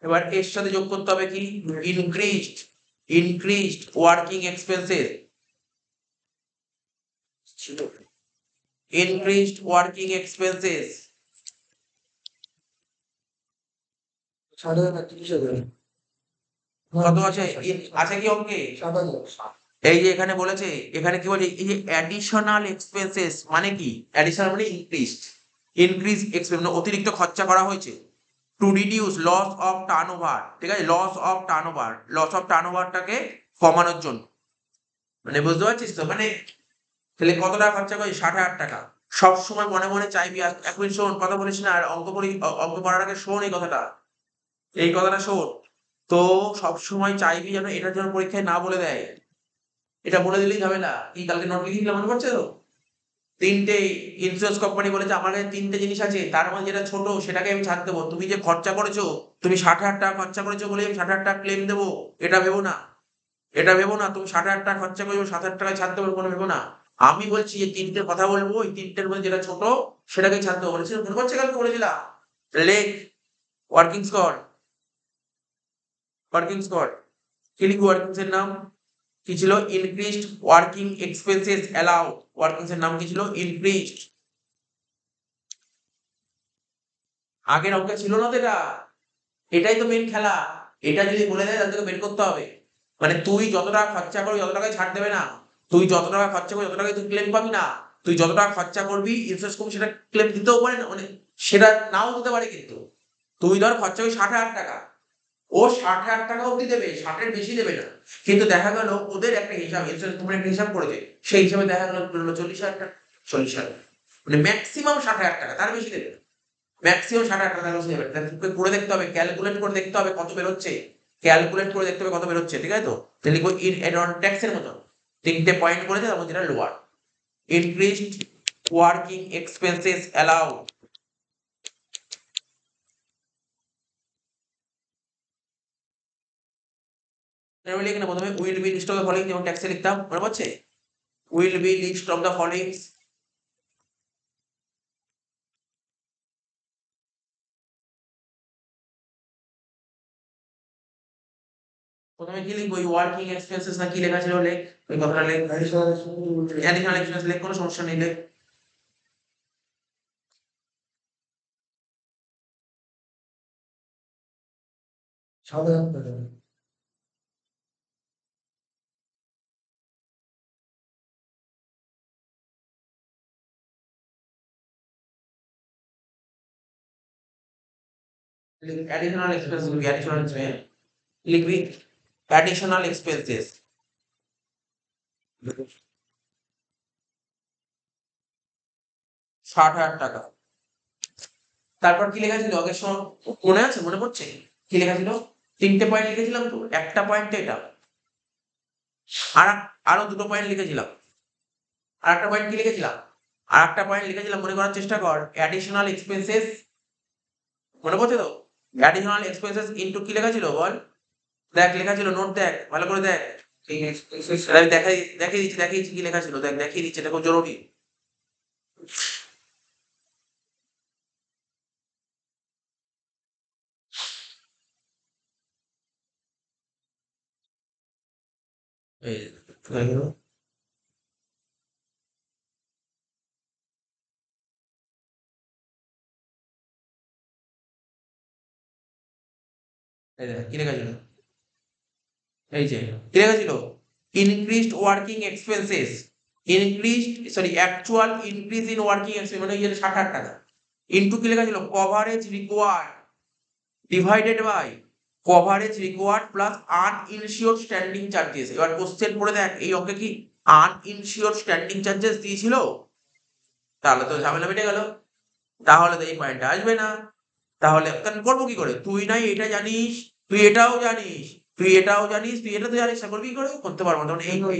এবার এর সাথে যোগ করতে হবে কি? Increased working expenses, increased working expenses. 60,000 কত আছে আছে কি অঙ্কে? 60,000। এই যে এখানে বলেছে, এখানে কি বলছে, এই যে অ্যাডিশনাল এক্সপেন্সেস মানে কি? অ্যাডিশনাল মানে ইনক্রিজ এক্সপেন্স মানে অতিরিক্ত খরচা করা হয়েছে to reduce loss of turnover. ঠিক আছে, লস অফ টার্নওভারটাকে কমানোর জন্য। মানে বুঝতে পারছিস তো? মানে তাহলে কত টাকা খরচা করি? 60,000 টাকা। সব সময় মনে মনে চাইবি, এক মিনিট শোন, কথা বলিস না, আর অঙ্ক করার আগে শোন এই কথাটা শোন। তো সব সময় চাইবি যেন এটার জন্য পরীক্ষায় না বলে দেয়। এটা বলে দিলেই ঝামেলা। এই কালকে নোট লিখেছিলাম, মনে পড়ছে তো? তিনটে ইন্স্যুরেন্স কোম্পানি বলেছে আমার কাছে তিনটে জিনিস আছে, তার মধ্যে যেটা ছোট সেটাকে আমি ছাড় দেবো। তুমি যে খরচা করেছো, তুমি 60,000 টাকা খরচা করেছো বলে আমি 60,000 টাকা ক্লেম দেবো, এটা ভেবো না। তুমি 60,000 টাকা খরচা করেছো, 7,000 টাকায় ছাড় দেবো, কোনো ভেবো না। আমি বলছি যে তিনটের কথা বলবো, এই তিনটের মধ্যে যেটা ছোট সেটাকে ছাড় দেবো বলেছিলাম, মনে পড়ছে? কালকে বলেছিলাম। লেখ ওয়ার্কিং স্কোয়ার। কি লিখবো ওয়ার্কিংস এর নাম? কি ছিল? Increased working expenses allow. Workings এর নাম কি ছিল? ইনক্রিজড। আগের অঙ্কে ছিল না তো এটা। এটাই তো মেন খেলা। এটা যদি বলে দেয় তাহলে তোকে বের করতে হবে। মানে তুই যত টাকা খরচা করবি যত টাকায় ছাড় দেবে না। তুই যত টাকা খরচা করবি যত টাকায় তুই ক্লেম পাবি না। তুই যত টাকা খরচা করবি ইন্স্যুরেন্স কোম্পানি সেটা ক্লেম দিতেও পারে না, মানে সেটা নাও দিতে পারে। কিন্তু তুই ধর খরচা করবি 60,000 টাকা, ও 60,000 টাকা অব্দি দেবে, 60-এর বেশি দেবে না। কিন্তু দেখা গেল ওদের একটা হিসাব, ইন্স্যুরেন্স কোম্পানি একটা হিসাব করেছে, সেই হিসাবে দেখা গেল 40,000 টাকা। 40,000, মানে ম্যাক্সিমাম 60,000 টাকা, তার বেশি দেবে না। ম্যাক্সিমাম 60,000 টাকা লস নেবে। তোকে করে দেখতে হবে, ক্যালকুলেট করে দেখতে হবে কত বেরোচ্ছে। ঠিক আছে তো? তাহলে লিখবো ইন অ্যাড ট্যাক্সের মতো তিনটে পয়েন্ট করেছে, তার মধ্যে যেটা lower. Increased working expenses allow. আমি লিখি না প্রথমে will be list of the following, যেমন ট্যাক্সে লিখতাম, মনে পড়ছে? Will be list of the following. প্রথমে কি লিখবো? ওয়ার্কিং এক্সপেন্সেস না কি লেখা ছিল? লেখ ওই কথাটা, লেখ। Additional expenses. অ্যাডিশনাল এক্সপেন্স লেখ, কোনো সমস্যা নেই, লেখ। $7,000। অ্যাডিশনাল এক্সপেন্স লিখবি অ্যাডিশনাল এক্সপেন্সেস। 60,000 টাকা। তারপর কি লেখা ছিল আগের সময়? মনে আছে? মনে পড়ছে কি লেখা ছিল? তিনটে পয়েন্ট লিখেছিলাম তো, একটা পয়েন্ট এটা, আর আরো দুটো পয়েন্ট লিখেছিলাম। আর একটা পয়েন্ট কি লিখেছিলাম? আর একটা পয়েন্ট লিখেছিলাম, মনে করার চেষ্টা কর। অ্যাডিশনাল এক্সপেন্সেস, মনে পড়ছে তো? অ্যাডিশনাল এক্সপেন্সেস ইনটু কি লেখা ছিল বল? দেখ লেখা ছিল, নোট দেখ ভালো করে দেখ। আমি দেখিয়ে দিচ্ছি কি লেখা ছিল, দেখ দেখিয়ে দিচ্ছি, এটা খুব জরুরি। এই কোথায় গেল? এই দেখ কি লেখা ছিল, এই যে কি লেখা ছিল? Increased working expenses, actual increase in working expense, মানে এই যে 60,000 টাকা ইনটু কি লেখা ছিল? Coverage required divided by coverage required plus uninsured standing charges. এবার কোশ্চেন পড়ে দেখ, এই অঙ্কে কি আনইনসিওরড স্ট্যান্ডিং চার্জেস দিয়েছিল? তাহলে তো ঝামেলা মিটে গেল, তাহলে তো এই পয়েন্টটা আসবে না। তাহলে করবো কি করে? তুই নাই এটা জানিস, তুই এটাও জানিস, তুই এটা তো জানিস না, করবি কি করে? করতে পারবো না। তখন এটা করে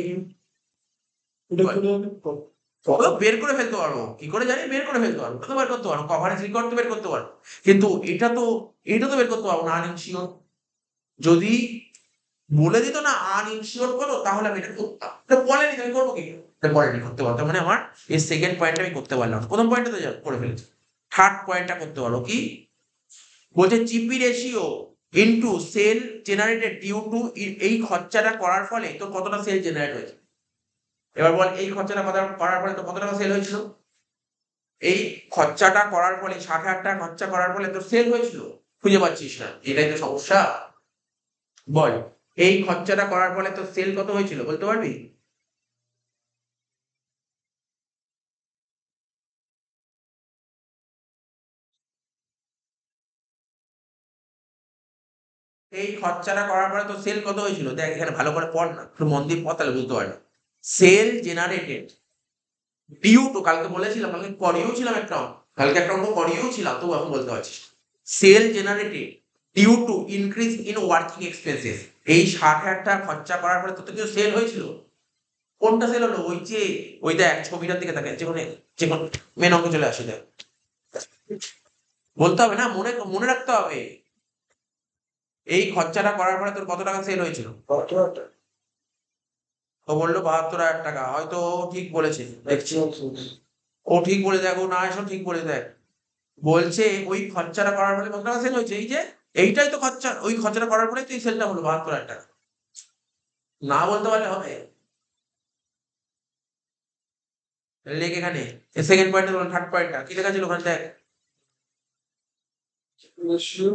আমি বের করে ফেলতে পারবো কি করে জানি? বের করে ফেলতে পারবো, তো বের করতে পারবো, কভারেজ রেকর্ড তো বের করতে পারবো। কিন্তু এটা তো বের করতে পারবো না, আনইনসিওর। যদি বলে দিত না আনইনসিওর করো, তাহলে আমি এটা করতাম। এটা বলেনি, আমি করবো কি? এটা বলেনি, করতে পারতাম। মানে আমার এই সেকেন্ড পয়েন্টটা আমি করতে পারলাম না, প্রথম পয়েন্টটা তো করে ফেলেছি। থার্ড পয়েন্টটা করতে পারো কি? বলছে GP ratio into sale generated due to, এই খরচাটা করার ফলে তো কতটা সেল জেনারেট হয়েছে। এবার বল এই খরচাটা করার ফলে তো কত টাকা সেল হয়েছিল? এই খরচাটা করার ফলে ৬০,০০০ টাকা খরচা করার ফলে তোর সেল হয়েছিল, খুঁজে পাচ্ছিস না, এটাই তো সমস্যা। বল, এই খরচাটা করার ফলে তোর সেল কত হয়েছিল বলতে পারবি? এই খরচাটা করার পরে তোর সেল কত হয়েছিল? দেখ এখানে ভালো করে পড় না, একটু মন দিয়ে পড়, তাহলে বুঝতে পারবি। সেল জেনারেটেড ডিউ টু, কালকে বলেছিলাম, কালকে করিয়েও ছিলাম একটা অঙ্ক। কালকে একটা অঙ্ক করিয়েও ছিলাম, তবু এখন বলতে পারছিস। Sale generated due to increase in working expenses. এই ৬০,০০০ টাকা খরচা করার পরে তোর তো কিছু সেল হয়েছিল। কোনটা সেল হলো? ওই যে, ওই দেখ ছবিটার দিকে তাকে, যেমন মেন অঙ্কে চলে আসে, দেখ বলতে হবে না, মনে মনে রাখতে হবে। এই খরচাটা করার পরে তোর কত টাকা সেল হয়েছিল? কত একটা ও বললো ৭২,০০০ টাকা, হয়তো ও ঠিক বলেছে, দেখছি ও ঠিক বলে, দেখ ও না এসব ঠিক বলে, দেখ বলছে ওই খরচাটা করার ফলে কত টাকা সেল হয়েছে, এই যে এইটাই তো খরচা, ওই খরচাটা করার পরে তো এই সেলটা হলো ৭২,০০০ টাকা। না বলতে পারলে হবে? লেখ এখানে, সেকেন্ড পয়েন্টে, থার্ড পয়েন্টটা কি লেখা ছিল ওখানে দেখ। ratio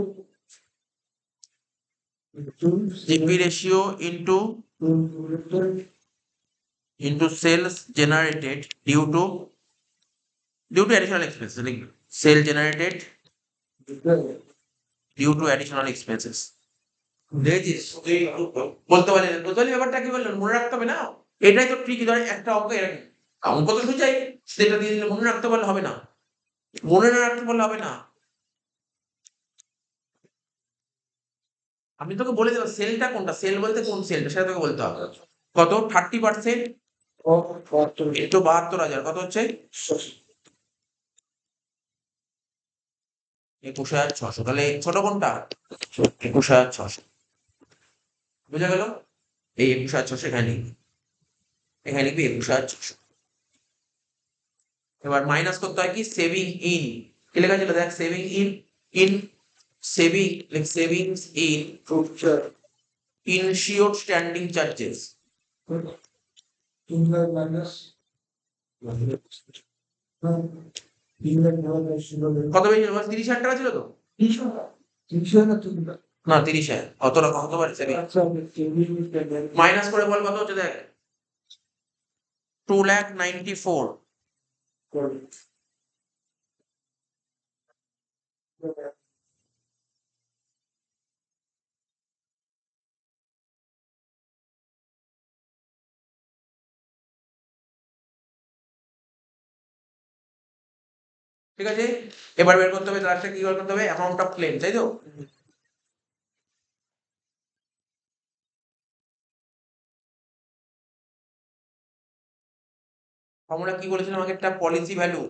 GP ratio into sales generated due to additional expenses, লিখবি sale generated due to additional expenses. দেখেছিস তুই বলতে পারলি ব্যাপারটা কি বললেন, মনে রাখতে হবে না। এটাই তো ট্রিক, ধর একটা অঙ্ক এরকম, অঙ্ক তো সোজাই, সেটা দিয়ে দিলে মনে রাখতে পারলে হবে না, মনে না রাখতে পারলে হবে না। আমি তোকে বলে দেবো সেলটা কোনটা, সেল বলতে কোন সেলটা সেটা তোকে বলতে হবে। কত? 30% of water ইন্টু ৭২,০০০ কত হচ্ছে? ২১,৬০০। তাহলে ছোট কোনটা? ২১,৬০০। বুঝা গেল? এই ২১,৬০০ এখানে লিখবি, এখানে লিখবি ২১,৬০০। এবার মাইনাস করতে হয় কি, সেভিং ইন, কি লেখা ছিল দেখ, saving in saving, savings in future ensure standing charges. England minus England minus কত বেশি? ৩০,০০০ টাকা ছিল তো? 300 না 300 না ৩০,০০০, অত টাকা হতে পারে সেভিং। আচ্ছা আমি টেবিল মাইনাস করে বল কত হচ্ছে দেখ, 2,94,000। করে ঠিক আছে, এবার বের করতে হবে, লাস্টে কি বের করতে হবে, অ্যামাউন্ট অফ ক্লেম, তাই তো? আমরা কি বলেছিলাম আগে, একটা পলিসি ভ্যালু,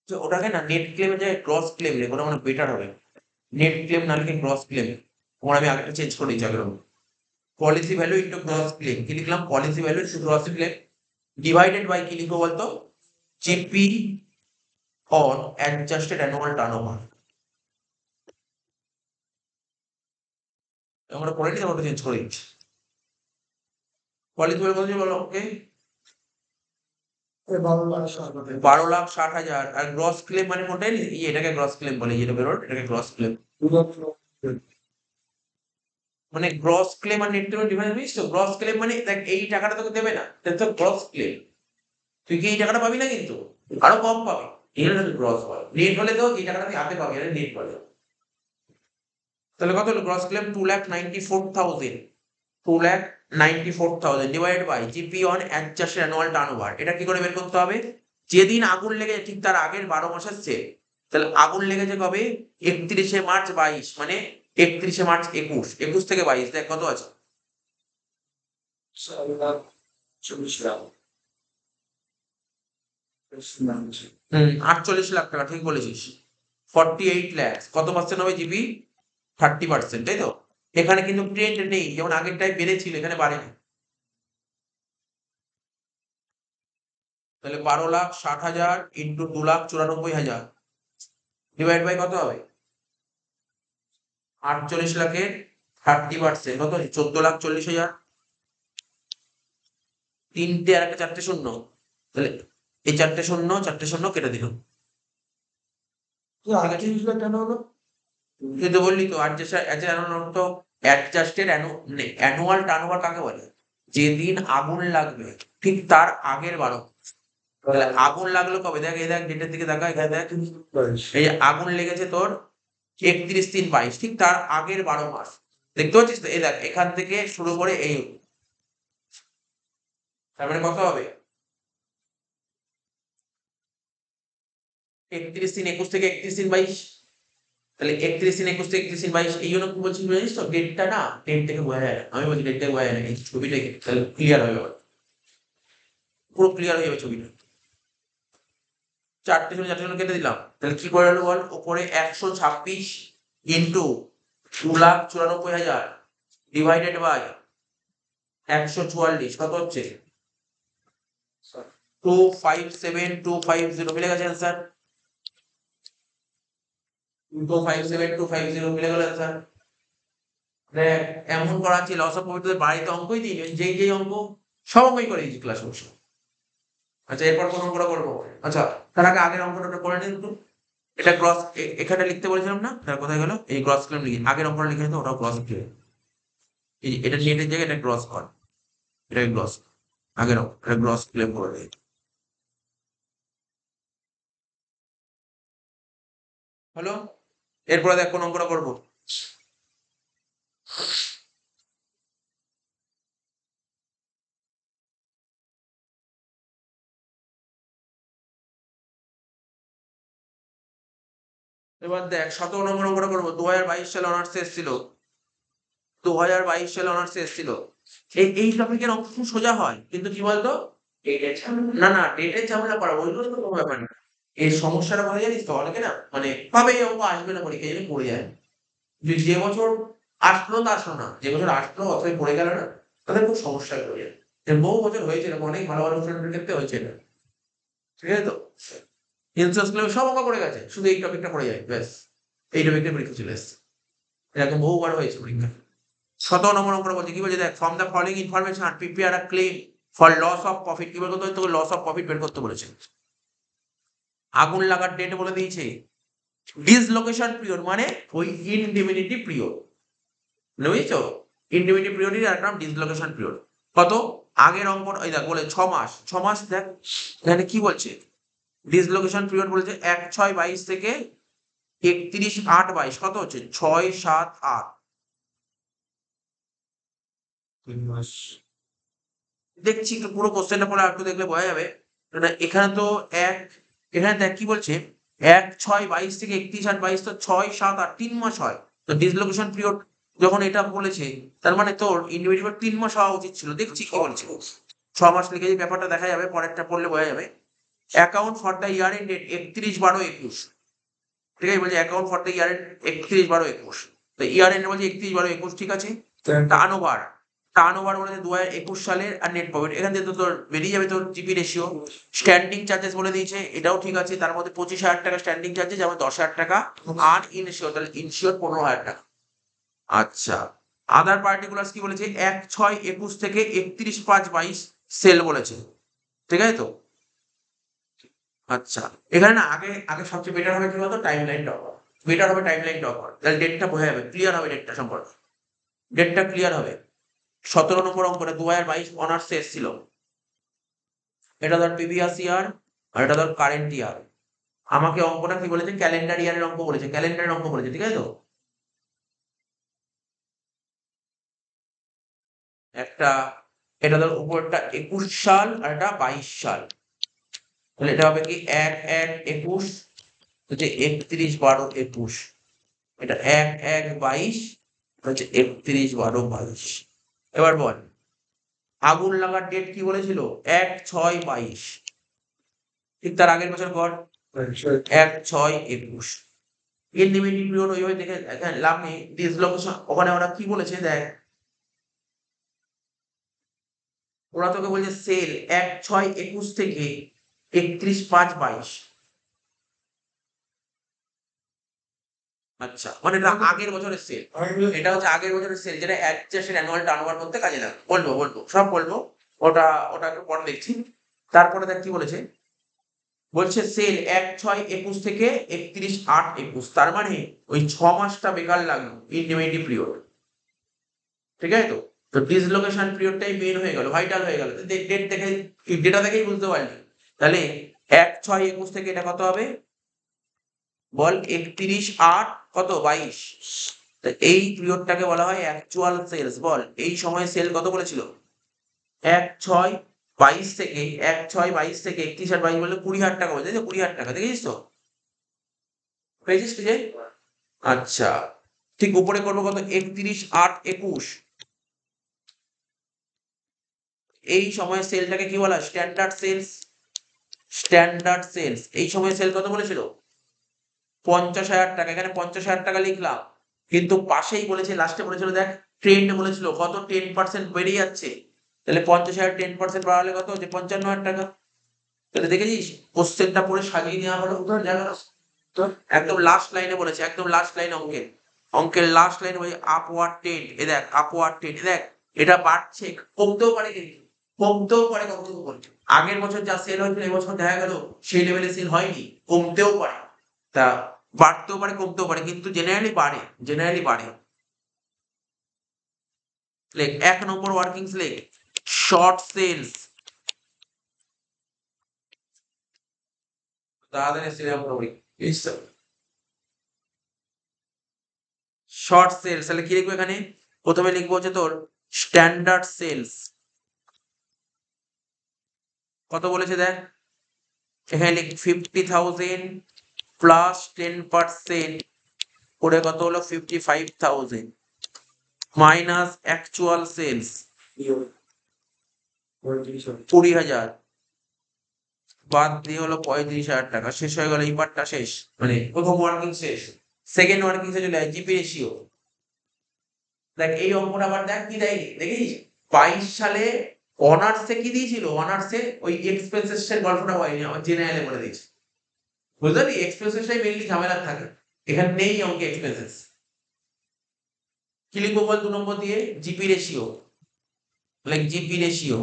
ওটাকে না নেট ক্লেমের জায়গায় গ্রস ক্লেম লেখো, ওটা মানে বেটার হবে। নেট ক্লেম না লিখে গ্রস ক্লেম, ওর আমি আগেটা চেঞ্জ করে দিচ্ছি আগের। Policy value into gross claim, কি লিখলাম, policy value into gross claim divided by কি লিখবো বলতো, GP on adjusted annual turnover. আমরা করে নিই, আমরা চেঞ্জ করে দিচ্ছি। পলিসি ভ্যালু কত ছিল বলো ওকে? 12,60,000। আর গ্রস ক্লেম মানে কোনটাই, এটাকে গ্রস ক্লেম বলে, যেটা বেরোল এটাকে গ্রস ক্লেম। মানে গ্রস ক্লেম আর নেট ক্লেম ডিফারেন্স বুঝিস তো? গ্রস ক্লেম মানে দেখ এই টাকাটা তোকে দেবে না, এটা তো গ্রস ক্লেম, তুই কি এই টাকাটা পাবি না, কিন্তু আরো কম পাবি, এটা তোকে গ্রস বলে। নেট হলে তো এই টাকাটা তুই হাতে পাবি, এটা নেট বলে। তাহলে কত হলো gross claim? 2,94,000, 2,94,000 divided by GP on adjusted annual turnover. এটা কি করে বের করতে হবে, যেদিন আগুন লেগে ঠিক তার আগের ১২ মাস আসছে, তাহলে আগুন লেগেছে কবে, ৩১শে মার্চ ২২, মানে ৩১শে মার্চ ২১, ২১ থেকে ২২ দেখ কত আছে। ৪৮ লাখ টাকা, ঠিক বলেছিস। 48 lakhs, কত পার্সেন্ট হবে জিপি? 30%, তাই তো? এখানে কিন্তু ট্রেন্ড নেই, যেমন আগেরটাই বেড়েছিল, এখানে বাড়েনি। তাহলে ১২,৬০,০০০ ইন্টু 2,94,000 ডিভাইড বাই কত হবে, ৪৮ লাখের 30% কত হচ্ছে, 14,40,000। তিনটে আর একটা চারটে শূন্য, তাহলে এই চারটে শূন্য কেটে দিল। তো আগে জিনিসটা কেন হলো? কিন্তু বললি তো অ্যাডজাস্টেড অ্যানুয়াল টার্নওভার কাকে বলে? যেদিন আগুন লাগবে ঠিক তার আগের 12 মাস। তাহলে আগুন লাগলো কবে? দেখ এই দেখ ডেটের দিকে দেখা, এখানে দেখ এই যে আগুন লেগেছে তোর 31/3/22, ঠিক তার আগের 12 মাস। দেখতে পাচ্ছিস তো? এই দেখ এখান থেকে শুরু করে এই অবধি। তার মানে কত হবে? 31/3/21 থেকে 31/3/22। তাহলে 31/3/21 থেকে 31/3/22 এই জন্য কি বলছি জানিস তো? ডেটটা না, ডেট থেকে বোঝা যায় না। আমি বলছি ডেট থেকে বোঝা যায় না, এই ছবিটাকে তাহলে ক্লিয়ার হবে ব্যাপারটা। পুরো ক্লিয়ার হয়ে যাবে ছবিটা। চারটে শূন্য কেটে দিলাম। তাহলে কি করে হলো বল? ওপরে 126 ইন্টু 2,94,000 ডিভাইডেড বাই 144 কত হচ্ছে? 257,250 মিলে গেছে অ্যান্সার। 257,250 মিলে গেল অ্যান্সার। দেখ এমন করাচ্ছি লস অফ প্রফিট, তোদের বাড়িতে অঙ্কই দিই, যেই অঙ্ক সব অঙ্কই করে দিয়েছি ক্লাস বসে। আচ্ছা এরপর কোন অঙ্কটা করবো? আচ্ছা তার আগে আগের অঙ্কটা করে নিন একটু। এটা গ্রস এখানে লিখতে বলেছিলাম না? তার কোথায় গেল? এই গ্রস ক্লেম লিখি, আগের অঙ্কটা লিখে নিতে, ওটাও গ্রস ক্লেম। এই যে এটা নেটের জায়গায় এটা গ্রস কর, এটা গ্রস, আগের অঙ্ক এটা গ্রস ক্লেম করে দেয়। হলো? এরপরে দেখ কোন অঙ্কটা করবো। এবার দেখ 17 নম্বর অঙ্কটা করবো। 2022 সালে অনার্স এসেছিল, 2022 সালে অনার্স এসেছিল। এই টপিকের অঙ্ক খুব সোজা হয়, কিন্তু কি বলতো না না ডেটের ঝামেলা করা ওইগুলো তো কোনো ব্যাপার না। এই সমস্যাটা বলে জানিস তো? অনেকে না মানে ভাবে এই অঙ্ক আসবে না পরীক্ষায়, এই জন্য পড়ে যায়। যে বছর আসলো তা আসলো না, যে বছর আসলো অথবা পড়ে গেল না, তাদের খুব সমস্যায় পড়ে যায়। বহু বছর হয়েছে এরকম, অনেক ভালো ভালো স্টুডেন্টের ক্ষেত্রে হয়েছে এটা। ঠিক আছে তো? ইন্স্যুরেন্স ক্লেমে সব অঙ্ক পড়ে গেছে, শুধু এই টপিকটা পড়ে যায় ব্যাস। এই টপিকটা পরীক্ষা চলে এসছে, এরকম বহুবার হয়েছে পরীক্ষা। 17 নম্বর অঙ্কটা বলছে, কি বলছে দেখ, ফ্রম দ্য ফলোইং ইনফরমেশন আর prepare a claim for loss of profit. কি বলতো? তোকে লস অফ প্রফিট বের করতে বলেছে। আগুন লাগার ডেট বলে দিয়েছে, ডিসলোকেশন পিরিয়ড মানে ওই ইনডিমিনিটি পিরিয়ড, বুঝেছো? ইনডিমিনিটি পিরিয়ডই আর নাম ডিসলোকেশন পিরিয়ড। কত? আগের অঙ্ক এই দেখ বলে 6 মাস, 6 মাস। দেখ এখানে কি বলছে? ডিসলোকেশন পিরিয়ড বলেছে 1/6/22 থেকে 31/8/22 কত হচ্ছে? 6/7/8। 3 মাস। দেখছি একটু পুরো কোশ্চেনটা পড়ে একটু দেখলে বোঝা যাবে। মানে এখানে তো এক, এখানে দেখ কি বলছে, 1/6/22 থেকে 31/8/22, তো 6/7/8 3 মাস হয়। তো ডিসলোকেশন পিরিয়ড যখন এটা বলেছে, তার মানে তোর ইন্ডিভিজুয়াল 3 মাস হওয়া উচিত ছিল। দেখছি কি বলছে, 6 মাস লিখে যে ব্যাপারটা দেখা যাবে, পরেরটা পড়লে বোঝা যাবে। Account for the year end date 31/12/21। ঠিক আছে, বলছে account for the year end 31/12/21। তো ইয়ার এন্ড বলছে 31/12/21, ঠিক আছে। টার্নওভার, টার্নওভার বলেছে 2021 সালের, আর নেট প্রফিট এখান থেকে তো তোর বেরিয়ে যাবে তোর জিপি রেশিও। স্ট্যান্ডিং চার্জেস বলে দিয়েছে, এটাও ঠিক আছে। তার মধ্যে 25,000 টাকা স্ট্যান্ডিং চার্জেস, যেমন 10,000 টাকা আর ইনশিওর, তাহলে ইনশিওর 15,000 টাকা। আচ্ছা আদার পার্টিকুলার্স কি বলেছে? 1/6/21 থেকে 31/5/22 সেল বলেছে, ঠিক আছে তো? আচ্ছা এখানে না আগে আগে সবচেয়ে বেটার হবে কি বলতো? টাইম লাইন ড্র করা বেটার হবে, টাইম লাইন ড্র করা, তাহলে ডেটটা বোঝা যাবে, ক্লিয়ার হবে ডেটটা সম্পর্কে, ডেটটা ক্লিয়ার হবে। 17 নম্বর অঙ্কটা 2022 অনার্সে এসেছিল। এটা ধর প্রিভিয়াস ইয়ার আর এটা ধর কারেন্ট ইয়ার। আমাকে অঙ্কটা কি বলেছে? ক্যালেন্ডার ইয়ারের অঙ্ক বলেছে, ক্যালেন্ডারের অঙ্ক বলেছে, ঠিক আছে তো? একটা এটা ধর উপরটা 21 সাল আর এটা 22 সাল, তাহলে এটা হবে কি 1/1/21 হচ্ছে 31/12/21। এটা 1/1/22 হচ্ছে 31/12/22। এবার বল আগুন লাগার ডেট কি বলেছিল? 1/6/22, ঠিক তার আগের বছর কর 1/6/21। ইনডিমিনিটি পিরিয়ড ওইভাবে দেখে এখানে লাভ নেই। ডিসলোকেশন ওখানে ওরা কি বলেছে দেখ, ওরা তোকে বলছে সেল 1/6/21 থেকে 31/5/22। আচ্ছা মানে এটা আগের বছরের সেল, এটা হচ্ছে আগের বছরের সেল, যেটা অ্যাডজাস্টেড অ্যানুয়াল টার্নওভার করতে কাজে লাগে। বলবো সব বলবো, ওটা ওটা একটু পরে দেখছি। তারপরে দেখ কি বলেছে, বলছে সেল 1/6/21 থেকে 31/8/21, তার মানে ওই 6 মাসটা বেকার লাগলো ইন্ডিপেন্ডেন্ট পিরিয়ড, ঠিক আছে? তো ডিসলোকেশন পিরিয়ডটাই মেন হয়ে গেল, ভাইটাল হয়ে গেল। ডেট দেখে, ডেটা দেখেই বুঝতে পারলি। তাহলে 1/6/21 থেকে এটা কত হবে বল, 31/8 কত 22। এই পিরিয়ডটাকে বলা হয় অ্যাকচুয়াল সেলস। বল এই সময় সেল কত বলেছিল, 1/6/22 থেকে 1/6/22 থেকে 31/8/22 বলে 20,000 টাকা বলছে, 20,000 টাকা দেখেছিস তো, পেয়েছিস কি যে? আচ্ছা, ঠিক উপরে করবো কত, 31/8/21। এই সময় সেলটাকে কি বলা, স্ট্যান্ডার্ড সেলস। স্ট্যান্ডার্ড সেলস এই সময় সেল কত বলেছিল, 50,000 টাকা। এখানে 50,000 টাকা লিখলাম, কিন্তু পাশেই বলেছে, লাস্টে বলেছিল দেখ, ট্রেন্ড বলেছিল কত, 10% বেড়ে যাচ্ছে। তাহলে 50,000 10% বাড়ালে কত হচ্ছে, 55,000 টাকা। তাহলে দেখেছিস কোশ্চেনটা পড়ে সাজিয়ে নেওয়া হলো। একদম লাস্ট লাইনে বলেছে, একদম লাস্ট লাইন অঙ্কের, অঙ্কের লাস্ট লাইনে বলেছে আপওয়ার্ড ট্রেন্ড। এ দেখ আপওয়ার্ড ট্রেন্ড, দেখ এটা বাড়ছে, কমতেও পারে, কিন্তু কমতেও পারে কখনো কখনো। আগের বছর যা সেল হয়েছিল এবছর দেখা গেল সেই লেভেলে সেল হয়নি, কমতেও পারে। তা বাড়তেও পারে কমতেও পারে, কিন্তু জেনারেলি বাড়ে, জেনারেলি বাড়ে। লেখ 1 নম্বর ওয়ার্কিংস, লেখ শর্ট সেলস। তাড়াতাড়ি সিরিয়াল করবি, শর্ট সেলস। তাহলে কি লিখবো এখানে, প্রথমে লিখবো হচ্ছে তোর স্ট্যান্ডার্ড সেলস। কত বলেছে দেখ, এখানে লিখ 50,000 প্লাস 10% করে কত হলো 55,000 মাইনাস অ্যাকচুয়াল সেলস 20,000 বাদ দিয়ে হলো 35,000 টাকা। শেষ হয়ে গেল, এই পার্টটা শেষ, মানে প্রথম ওয়ার্কিং শেষ। সেকেন্ড ওয়ার্কিং সে চলে যায় জিপি রেশিও। দেখ এই অঙ্কটা আবার দেখ কি দেয়, দেখিস 22 সালে অনার্সে কি দিয়েছিল, অনার্সে ওই এক্সপেন্সেস এর গল্পটা হয়নি, আমার জেনারেলে বলে দিয়েছে। বুঝতে পারলি, এক্সপেন্সেসটাই মেইনলি ঝামেলা থাকে, এখানে নেই অঙ্কে এক্সপেন্সেস। কি লিখবো বল 2 নম্বর দিয়ে, GP ratio. Like GP ratio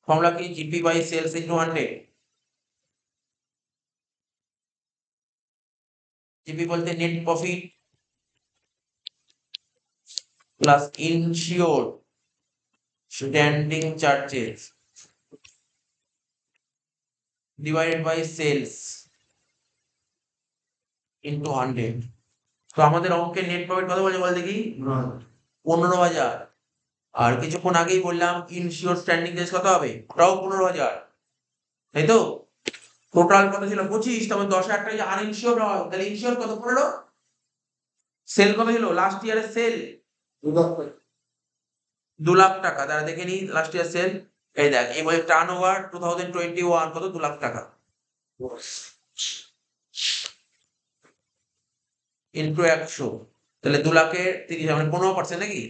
formula কি, GP by sales into 100। GP বলতে net profit plus insured standing charges divided by sales into 100। তো আমাদের অঙ্কের নেট প্রফিট কত বলছে বল দেখি, 15,000। আর কিছুক্ষণ আগেই বললাম ইনশিওর স্ট্যান্ডিং চার্জ কত হবে, ওটাও 15,000, তাই তো? টোটাল কত ছিল 25, তবে 10,000 টাকা আনইনশিওর হয়, তাহলে ইনশিওর কত 15। সেল কত ছিল লাস্ট ইয়ারের সেল, 2 লাখ টাকা। তারা দেখে নি লাস্ট ইয়ার সেল, এই দেখ এই বলে টার্ন ওভার 2021 কত, 2 লাখ টাকা ইন্টু 100, তাহলে 2 লাখের 30, মানে 15% নাকি।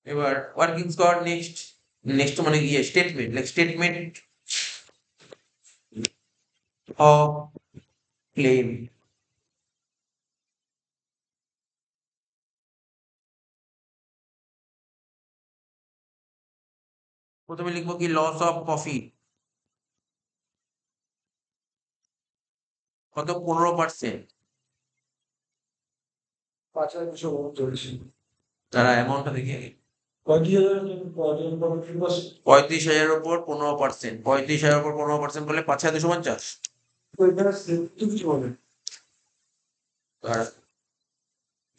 এবার ওয়ার্কিং স্কোয়াড নেক্সট, নেক্সট মানে গিয়ে statement, like statement of claim. প্রথমে লিখবো কি, লস অফ প্রফিট কত, 15%। তারা অ্যামাউন্টটা দেখি আগে, 35,000 উপর 15%, 35,000 উপর 15% করলে 5,250।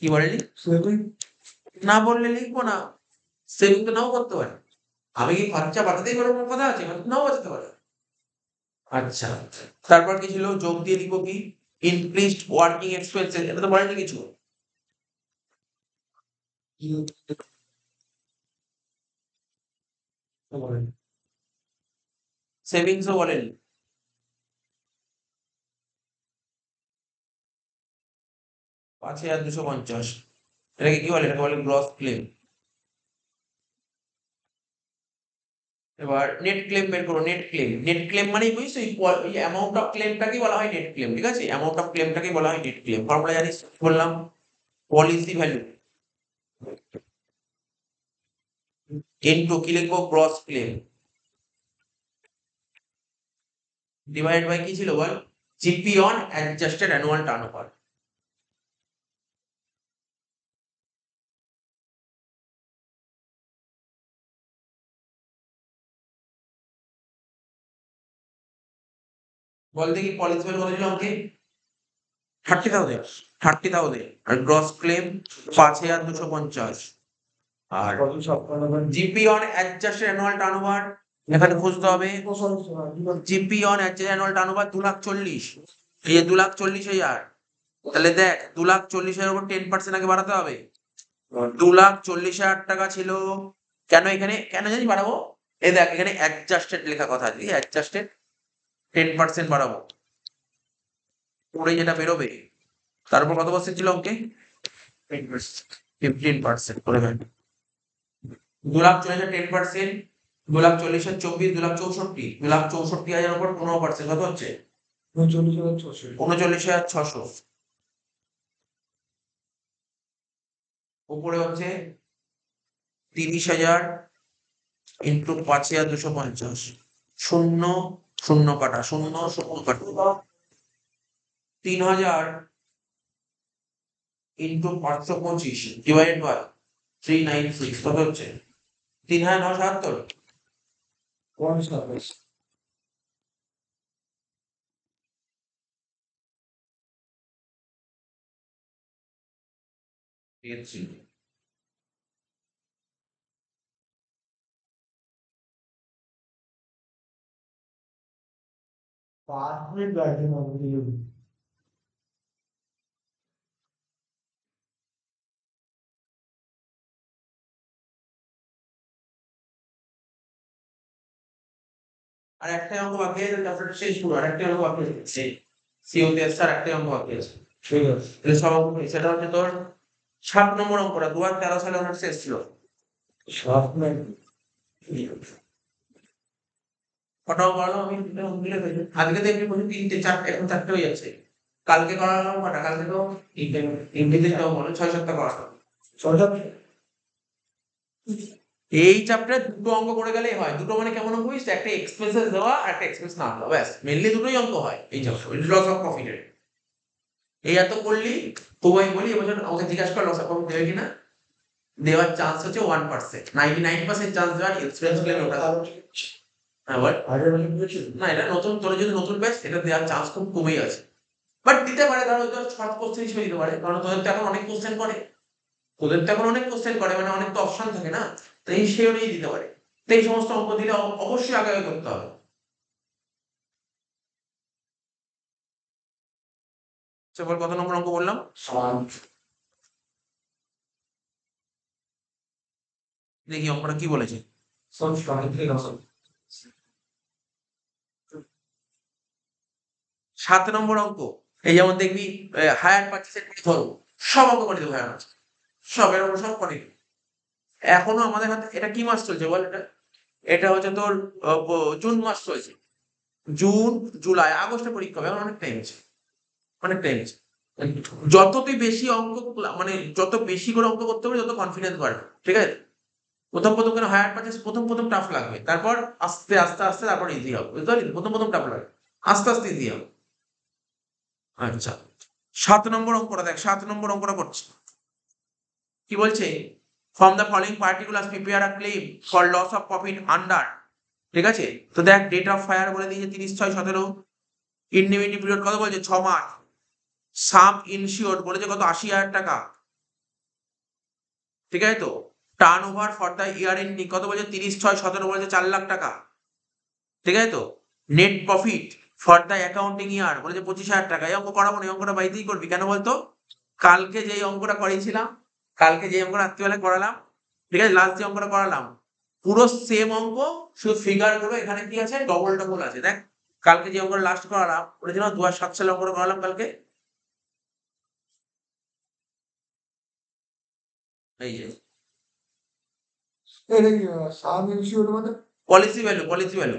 কি বলেলি, না বললে লিখবো না, সেভিং তো নাও করতে পারে, আমি কি খরচা বাড়াতেই পারবো, কোনো কথা আছে, নাও বাঁচাতে পারে। আচ্ছা, তারপর কি ছিল, যোগ দিয়ে লিখবো কি, ইনক্রিজড ওয়ার্কিং এক্সপেন্সেস, এটা তো বলেনি কিছু। সেভিংসও বলেনি। পাঁচ হাজার 250, এটাকে কি বলে, এটাকে বলে গ্রস ক্লেম। এবার নেট ক্লেম বের করো, নেট ক্লেম। নেট ক্লেম মানেই বুঝিস ওই অ্যামাউন্ট অফ ক্লেমটাকেই বলা হয় নেট ক্লেম, ঠিক আছে? অ্যামাউন্ট অফ ক্লেমটাকেই বলা হয় নেট ক্লেম। ফর্মুলা জানিস, বললাম পলিসি ভ্যালু ইনটু কি লিখবো, গ্রস ক্লেম, ডিভাইড বাই কি ছিল বল, GP on adjusted annual turnover. বল দেখি পলিসি কত ছিল আমাকে, 30,000, 30,000, আর গ্রস ক্লেম 5,250, আর কত 56 GP on adjusted annual turnover এখানে খুঁজতে হবে, GP on adjusted annual turnover 2,40,000, এই যে 2,40,000, তাহলে দেখ 2,40,000 উপর 10% আগে বাড়াতে হবে। 2,40,000 টাকা ছিল, কেন এখানে কেন জানিস বাড়াবো, এই দেখ এখানে অ্যাডজাস্টেড লেখা কথা আছে, অ্যাডজাস্টেড 10% বাড়াবো, পরে যেটা বেরোবে তার উপর কত পার্সেন্ট ছিল অঙ্কে, 15% করে ফেল। 2,40,000 10%, 2,40,000 24, 2,64,000, 2,64,000 উপর 15% কত হচ্ছে, 39,600, উপরে হচ্ছে 30,000 ইন্টু 5,250, শূন্য শূন্য কাটা, শূন্য শূন্য কাটা, 3,000 ইন্টু 525 ডিভাইডেড বাই 396 কত হচ্ছে, 3,970। আর একটা অঙ্ক বাকি আছে, চ্যাপ্টারটা শেষ পুরো, আর একটা অঙ্ক বাকি আছে, সিওতে এসছে আর একটা অঙ্ক বাকি আছে, ঠিক আছে। তাহলে সব অঙ্ক হয়েছে। সেটা হচ্ছে তোর 7 নম্বর অঙ্কটা 2013 সালে অনার্স এসেছিল। কটাও পারলাম আমি, মিলে ফেলি। আজকে দেখবি বলি 3টে 4টে, এখন 4টে হয়ে যাচ্ছে, কালকে করালাম কটা, কালকে তো 3টে বলো 6-7টা করা হবে। এই চ্যাপ্টারে দুটো অঙ্ক করে গেলেই হয়, দুটো মানে কেমন অঙ্ক বুঝছিস, একটা এক্সপ্রেসেস দেওয়া আর একটা এক্সপ্রেস না দেওয়া, ব্যাস মেনলি দুটোই অঙ্ক হয় এই চ্যাপ্টারে, লস অফ প্রফিটের। এই এত করলি, তবু আমি বলি এবছর আমাকে জিজ্ঞাসা কর লস অফ প্রফিট দেবে কিনা, দেওয়ার চান্স হচ্ছে 1%, 99% চান্স দেওয়ার, এক্সপিরিয়েন্স ক্লেম ওটা। হ্যাঁ বল, না এটা নতুন, তোর যদি নতুন ব্যাচ এটা দেওয়ার চান্স খুব কমেই আছে, বাট দিতে পারে, কারণ ওই শর্ট কোশ্চেন হিসেবে দিতে পারে, কারণ তোদের তো এখন অনেক কোশ্চেন করে, মানে অনেক তো অপশন থাকে না, তো এই সেই অনুযায়ী দিতে পারে। তো এই সমস্ত অঙ্ক দিলে অবশ্যই আগে আগে করতে হবে। আচ্ছা বল কত নম্বর অঙ্ক বললাম, দেখি অঙ্কটা কি বলেছে। 7 নম্বর অঙ্ক, এই যেমন দেখবি হায়ার পার্চেসের ধরো সব অঙ্ক করে দেবো, হায়ার সব এরকম সব করে দেবো। এখনো আমাদের হাতে, এটা কি মাস চলছে বল, এটা এটা হচ্ছে তোর জুন মাস চলছে, জুন জুলাই আগস্টে পরীক্ষা হবে, এখন অনেক টাইম আছে, অনেক টাইম আছে। যত তুই বেশি অঙ্ক মানে যত বেশি করে অঙ্ক করতে পারবি তত কনফিডেন্স বাড়বে, ঠিক আছে। প্রথম প্রথম কেন হায়ার পারচেস প্রথম প্রথম টাফ লাগবে, তারপর আস্তে আস্তে আস্তে তারপর ইজি হবে, বুঝতে পারলি, প্রথম প্রথম টাফ লাগবে, আস্তে আস্তে ইজি হবে। আচ্ছা 7 নম্বর অঙ্কটা দেখ, 7 নম্বর অঙ্কটা করছি, কি বলছে, from the following particular prepare a claim for loss of profit under, ঠিক আছে। তো দেখ ডেট অফ ফায়ার বলে দিয়েছে 30/6/17, ইন্ডিমিনিটি পিরিয়ড কত বলছে 6 মাস, সাম ইনসিওর্ড বলেছে কত 80,000 টাকা, ঠিক আছে। তো turn over for the year ending কত বলছে 30/6/17 বলেছে 4 লাখ টাকা, ঠিক আছে। তো net profit for the accounting year বলেছে 25,000 টাকা। এই অঙ্ক করাবো না, এই অঙ্কটা বাড়িতেই করবি, কেন বলতো, কালকে যে অঙ্কটা করিয়েছিলাম, কালকে যে অঙ্কটা রাত্রিবেলা করালাম, ঠিক আছে, লাস্ট যে অঙ্কটা করালাম পুরো সেম অঙ্ক, শুধু ফিগার গুলো এখানে কি আছে ডবল ডবল আছে, দেখ কালকে যে অঙ্কটা লাস্ট করালাম বলেছিলাম 2007 সালে অঙ্কটা করালাম কালকে, এই যে পলিসি ভ্যালু, পলিসি ভ্যালু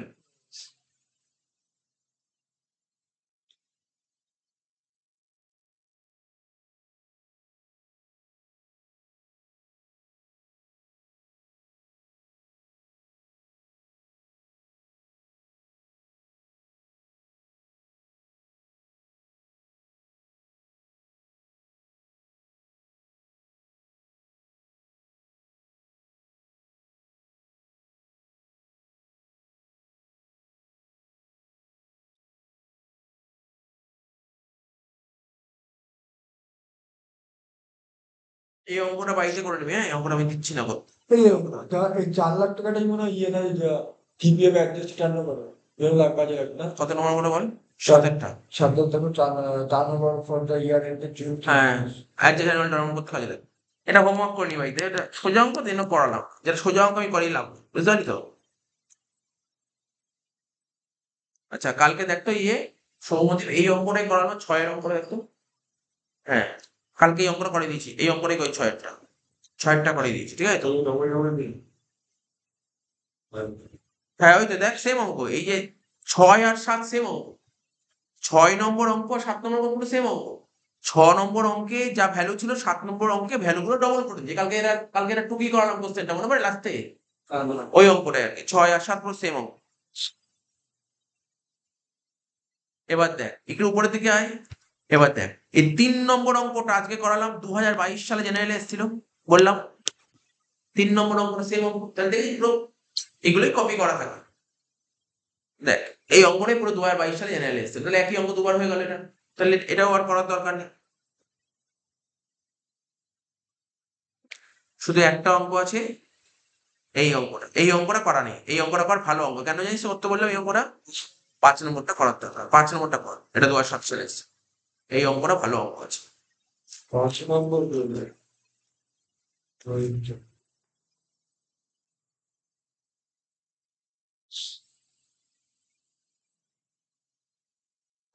এই অঙ্কটা বাড়িতে করে নিবি, হ্যাঁ? এই অঙ্কটা আমি দিচ্ছি না করতে। এই এই 4 লাখ টাকাটাই মনে হয় ইয়ে না, টিপিএফ অ্যাডজাস্ট টার্ন করে কাজে লাগবে না। কত নম্বর করে বল? 7-এরটা। 7 লাখ টাকা turnover for the year ended June. হ্যাঁ, অ্যাডজাস্ট অ্যানুয়াল টার্ন করতে কাজে লাগে। এটা হোমওয়ার্ক করে নি বাড়িতে, এটা সোজা অঙ্ক দিনও করালাম, যেটা সোজা অঙ্ক আমি করিলাম, বুঝতে পারলি তো? আচ্ছা, কালকে দেখতো সৌমদীপ এই অঙ্কটাই করানো, 6-এর অঙ্কটা দেখতো। হ্যাঁ, কালকে এই অঙ্কটা করে দিয়েছি, এই অঙ্কটাই করি 6-এরটা করে দিয়েছি, ঠিক আছে তো? হ্যাঁ, ওই তো দেখ সেম অঙ্ক, এই যে 6 আর 7 সেম অঙ্ক, 6 নম্বর অঙ্ক 7 নম্বর অঙ্ক সেম অঙ্ক। 6 নম্বর অঙ্কে যা ভ্যালু ছিল 7 নম্বর অঙ্কে ভ্যালুগুলো ডবল করে দিয়েছে। কালকে এটা টুকি করালাম কোশ্চেনটা, মনে পড়ে লাস্টে? ওই অঙ্কটাই আর কি, 6 আর 7 পুরো সেম অঙ্ক। এবার দেখ একটু উপরের দিকে আয়। এবার দেখ এই 3 নম্বর অঙ্কটা আজকে করালাম, 2022 সালে জেনারেলে এসেছিল, বললাম 3 নম্বর অঙ্কটা সেম অঙ্ক, তাহলে দেখি পুরো এগুলোই কপি করা থাকে। দেখ এই অঙ্কটাই পুরো 2022 সালে জেনারেলে এসেছে, তাহলে একই অঙ্ক দুবার হয়ে গেল এটা, তাহলে এটাও আর করার দরকার নেই। শুধু একটা অঙ্ক আছে, এই অঙ্কটা করা নেই, এই অঙ্কটা কর, ভালো অঙ্ক, কেন জানিস করতে বললাম? এই অঙ্কটা 5 নম্বরটা করার দরকার, 5 নম্বরটা কর, এটা 2007 সালে এসেছে, এই অঙ্কটা ভালো অঙ্ক আছে। 5 নম্বর বলবে।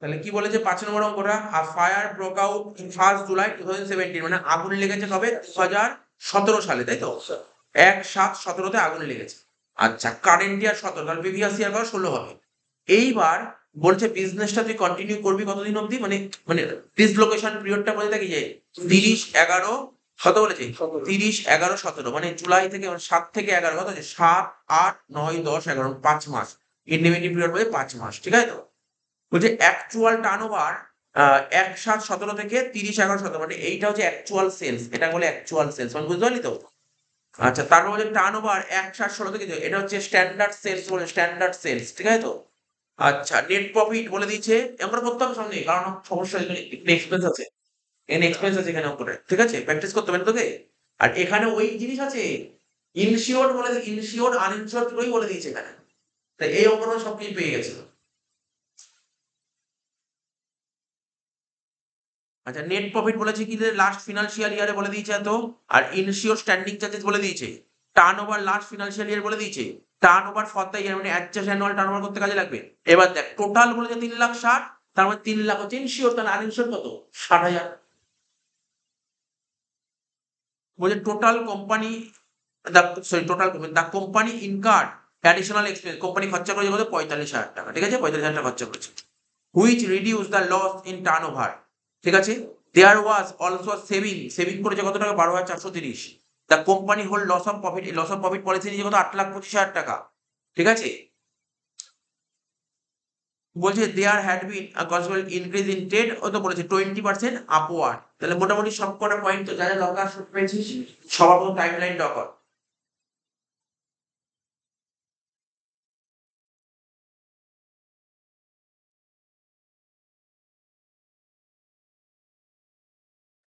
তাহলে কি বলেছে 5 নম্বর অঙ্কটা? আ fire broke out in 1 July 2017, মানে আগুন লেগেছে কবে? 2017 সালে, তাই তো? 1/7/17 আগুন লেগেছে। আচ্ছা, কারেন্ট ইয়ার 17, তাহলে প্রিভিয়াস ইয়ার কত? 16 হবে। এইবার বলছে বিজনেসটা তুই কন্টিনিউ করবি কতদিন অবধি, মানে ডিসলোকেশন পিরিয়ডটা বলে থাকি যে 30/11 কত বলেছে? 30/11/17, মানে জুলাই থেকে 7 থেকে 11 কত আছে? 7, 8, 9, 10, 11, 5 মাস। ইন্ডিপেন্ডেন্ট পিরিয়ড বলে 5 মাস, ঠিক আছে তো? বলছে অ্যাকচুয়াল টার্নওভার 1/7/17 থেকে 30/11/17, মানে এইটা হচ্ছে অ্যাকচুয়াল সেলস, এটা বলে অ্যাকচুয়াল সেলস, মানে বুঝতে পারলি তো? আচ্ছা, তারপর বলছে টার্নওভার 1/7/16 থেকে, এটা হচ্ছে স্ট্যান্ডার্ড সেলস, বলে স্ট্যান্ডার্ড সেলস, ঠিক আছে তো? আচ্ছা, নেট প্রফিট বলে দিয়েছে, আমরা করতে হবে সামনে, কারণ সমস্যা এখানে এক্সপেন্স আছে, এখানে এক্সপেন্স আছে এখানে অঙ্কটা, ঠিক আছে? প্র্যাকটিস করতে হবে না তোকে? আর এখানে ওই জিনিস আছে, ইনশিওর বলে, ইনশিওর আনইনশিওর দুটোই বলে দিয়েছে এখানে, তাই এই অঙ্কটা সবকিছু পেয়ে গেছিল। আচ্ছা, নেট প্রফিট বলেছে কি লাস্ট ফিনান্সিয়াল ইয়ারে বলে দিয়েছে এত, আর ইনশিওর স্ট্যান্ডিং চার্জেস বলে দিয়েছে, turn over last financial year বলে দিয়েছে, টার্ন ওভার ফর দ্য ইয়ার মানে অ্যাডজাস্ট অ্যানুয়াল টার্ন ওভার করতে কাজে লাগবে। এবার দেখ টোটাল বলেছে 3,60,000, তার মানে 3 লাখ হচ্ছে ইনশিওর, তাহলে আনইনশিওর কত? 60,000। বলছে total company the company incurred additional expense, company খরচা করেছে কত? 45,000 টাকা, ঠিক আছে? 45,000 টাকা খরচা করেছে, which reduce the loss in turnover, ঠিক আছে? দেয়ার ওয়াজ অলসো সেভিং করেছে কত টাকা? 12,430। The company hold loss of profit policy নিয়েছে কত? 8,25,000 টাকা, ঠিক আছে? বলছে there had been considerable increase in trade, ও তো বলেছে 20% আপওয়ার্ড, তাহলে মোটামুটি সব কটা পয়েন্ট তো যা যা দরকার সব পেয়েছিস, সবার মতো টাইম লাইন দরকার।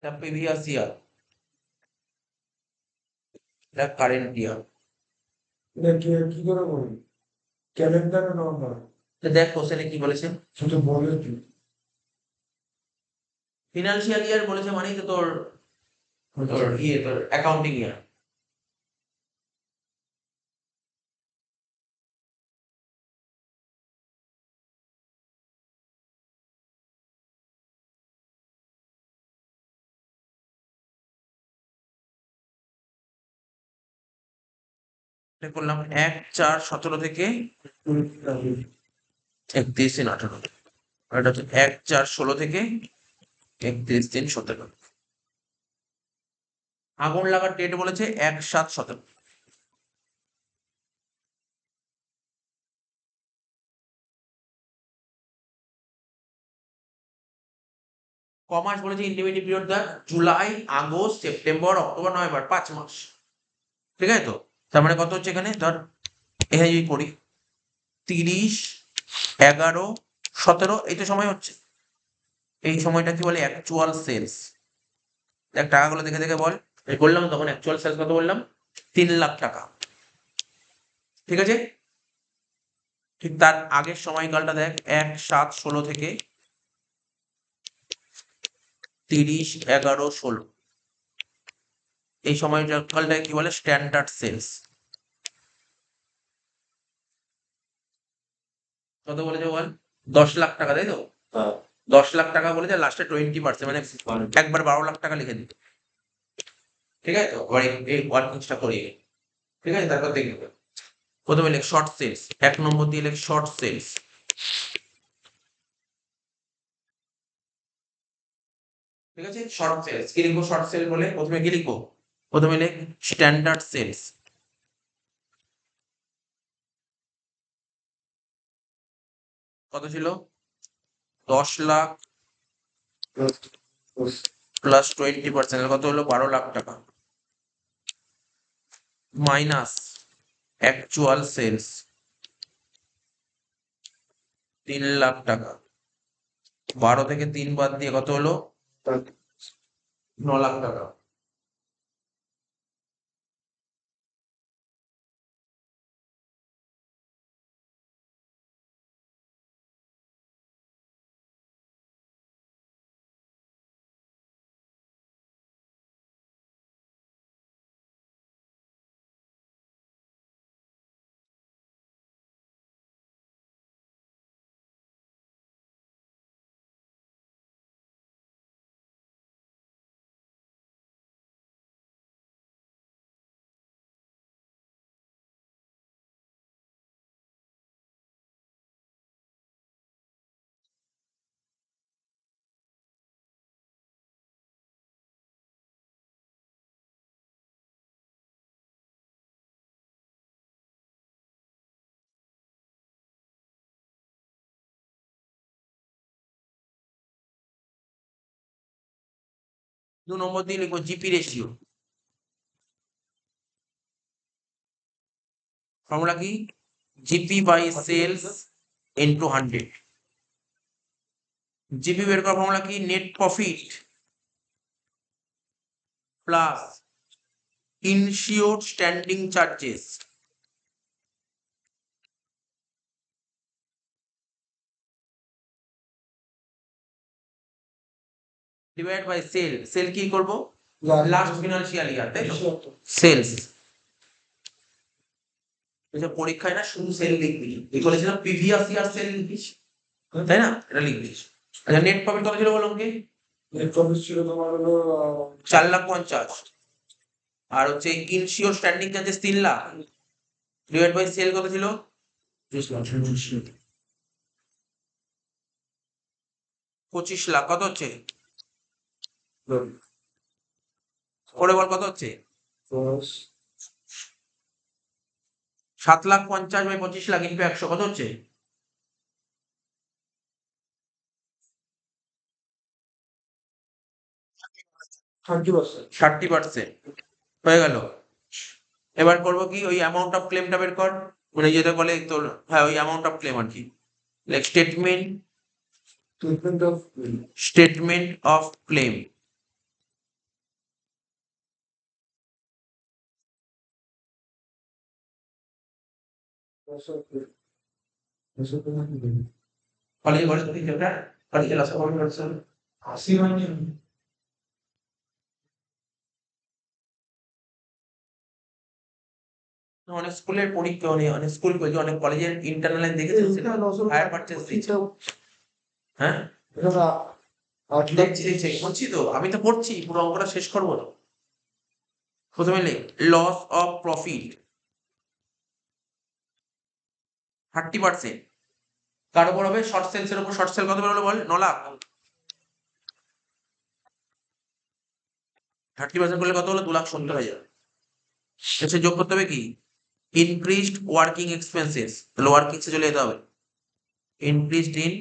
The previous year, the current year. এটা কি করে বলবো? ক্যালেন্ডার নম্বর দেখ কোশ্চেনে কি বলেছে, শুধু বলে তুই। ফিনান্সিয়াল ইয়ার বলেছে মানেই তো তোর তোর অ্যাকাউন্টিং ইয়ার। করলাম 1/4/17 থেকে 31/3/18, এটা হচ্ছে 1/4/16 থেকে 31/3/17। আগুন লাগার ডেট বলেছে 1/7/17। কমাস বলেছে independent period the July, August, September, October, November, 5 মাস, ঠিক আছে তো? তার মানে কত হচ্ছে এখানে, ধর এখানে যদি করি 30/11/17, এই তো সময় হচ্ছে, এই সময়টা কি বলে? Actual sales. দেখ টাকাগুলো দেখে দেখে বল, করলাম, তখন অ্যাকচুয়াল সেলস কত বললাম? 3 লাখ টাকা। ঠিক আছে, ঠিক তার আগের সময়কালটা দেখ, 1/7/16 থেকে 30/11/16, এই সময়কালটাকে কি বলে? Standard sales. কত বলেছে বল? 10 লাখ টাকা, তাই তো? 10 লাখ টাকা বলেছে, লাস্টে 20%, মানে একবার 12 লাখ টাকা লিখে দিতে। ঠিক আছে তো, এবার এই ওয়ার্কিংসটা করি। ঠিক আছে, তারপর দেখবে প্রথমে লেখ শর্ট সেলস, 1 নম্বর দিয়ে লেখ শর্ট সেলস। ঠিক আছে, শর্ট সেলস কি লিখবো? শর্ট সেল বলে প্রথমে কি লিখবো? প্রথমে লেখ স্ট্যান্ডার্ড সেলস। কত ছিল? 10 লাখ প্লাস 20%, কত হলো? 12 লাখ টাকা, মাইনাস অ্যাকচুয়াল সেলস 3 লাখ টাকা, 12 থেকে 3 বাদ দিয়ে কত হলো? 9 লাখ টাকা। দু নম্বর দিয়ে লিখবো জিপি রেশিও। ফর্মুলা কি? GP by sales into 100। GP বের করার ফর্মুলা কি? Net profit plus insured standing charges divide by sale. Sale কি করব? লাস্ট ফিনান্সিয়াল ইয়ার, তাই তো? সেলস। পরীক্ষায় না শুধু সেল লিখবি, এই বলেছিলাম প্রিভিয়াস ইয়ার সেল লিখিস, তাই না? এটা লিখবি। আচ্ছা, নেট প্রফিট কত ছিল বলো কি? নেট প্রফিট ছিল তোমার হলো 4,50,000, আর হচ্ছে insured standing charges 3 lakh, divide by sale কত ছিল? 25 লাখ। কত হচ্ছে? পরে বল কত হচ্ছে? 7,50,000 বাই 25 লাখ ইন্টু 100, কত হচ্ছে? 30%। হয়ে গেল। এবার করবো কি? ওই অ্যামাউন্ট অফ ক্লেমটা বের কর, মানে যেটা বলে তোর, হ্যাঁ ওই অ্যামাউন্ট অফ ক্লেম আর কি। Like statement of claim. কলেজে বলে তুমি যেটা কলেজে লাসা করবে করছো। অনেক স্কুলের পরীক্ষা, অনেক স্কুল কলেজ, অনেক কলেজের ইন্টারনাল দেখেছো হায়ার পারচেজ দিচ্ছে। হ্যাঁ দেখছি করছি তো, আমি তো পড়ছি, পুরো অঙ্কটা শেষ করবো তো। প্রথমে লেখ লস অফ প্রফিট 30%, কার উপর হবে? শর্ট সেলসের উপর। শর্ট সেল কত বেরোলো বল? 9 লাখ। 30% করলে কত হলো? 2,70,000। এসে যোগ করতে হবে কি? ইনক্রিজড ওয়ার্কিং এক্সপেন্সেস, তাহলে ওয়ার্কিংসে চলে যেতে হবে। ইনক্রিজড ইন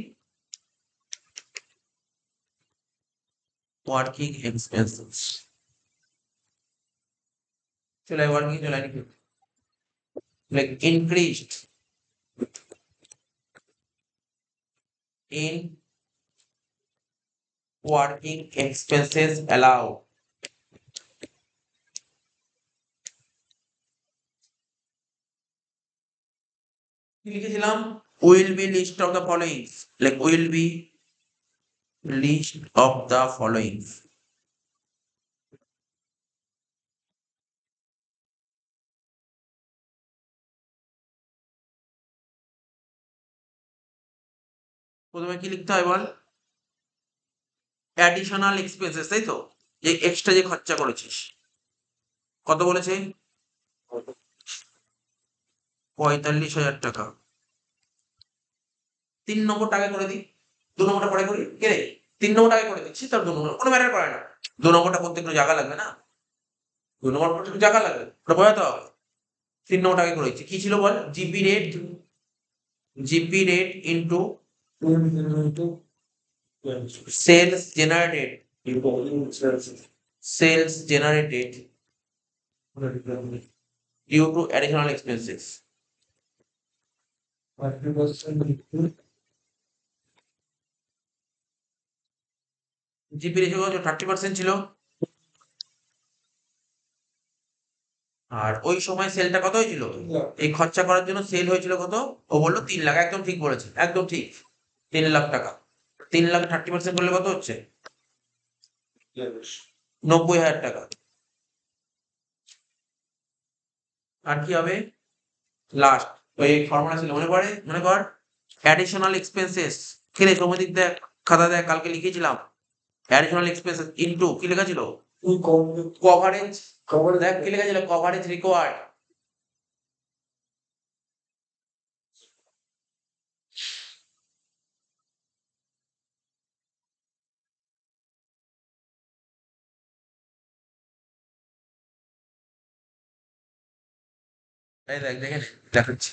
ওয়ার্কিং এক্সপেন্সেস, চলে ওয়ার্কিং চলে আসবে। Like increased in working expenses allowed কি লিখেছিলাম? Will be list of the following, like will be list of the following. প্রথমে কি লিখতে হয় বল? অ্যাডিশনাল এক্সপেন্সেস, তাই তো? যে এক্সট্রা যে খরচা করেছিস, কত বলেছে? 45,000 টাকা। 3 নম্বর টাকা করে দিই, 2 নম্বরটা পরে করি, কে রে? 3 নম্বর টাকা করে দিচ্ছি, তার 2 নম্বর কোনো ম্যাটার করে না। 2 নম্বরটা করতে একটু জায়গা লাগবে না? 2 নম্বর করতে একটু জায়গা লাগবে, ওটা বোঝাতে হবে। 3 নম্বর টাকা করে দিচ্ছি, কি ছিল বল? GP rate into sales generated, due to additional expenses. GP ratio 30% ছিল, আর ওই সময় সেলটা কত হয়েছিল? এই খরচা করার জন্য সেল হয়েছিল কত? ও বললো 3 লাখ, একদম ঠিক বলেছে, একদম ঠিক, 3 লাখ টাকা। 3 লাখ 30% করলে কত হচ্ছে? 90,000 টাকা। আর কি হবে লাস্ট? ওই ফর্মুলা ছিল, মনে পড়ে? মনে কর, অ্যাডিশনাল এক্সপেন্সেস, খেলে সৌম্যদীপ দেখ, খাতা দেখ, কালকে লিখেছিলাম। অ্যাডিশনাল এক্সপেন্সেস ইনটু কি লেখা ছিল? কভারেজ। দেখ কি লেখা ছিল? Coverage required. এই দেখ, দেখে নে, দেখাচ্ছি।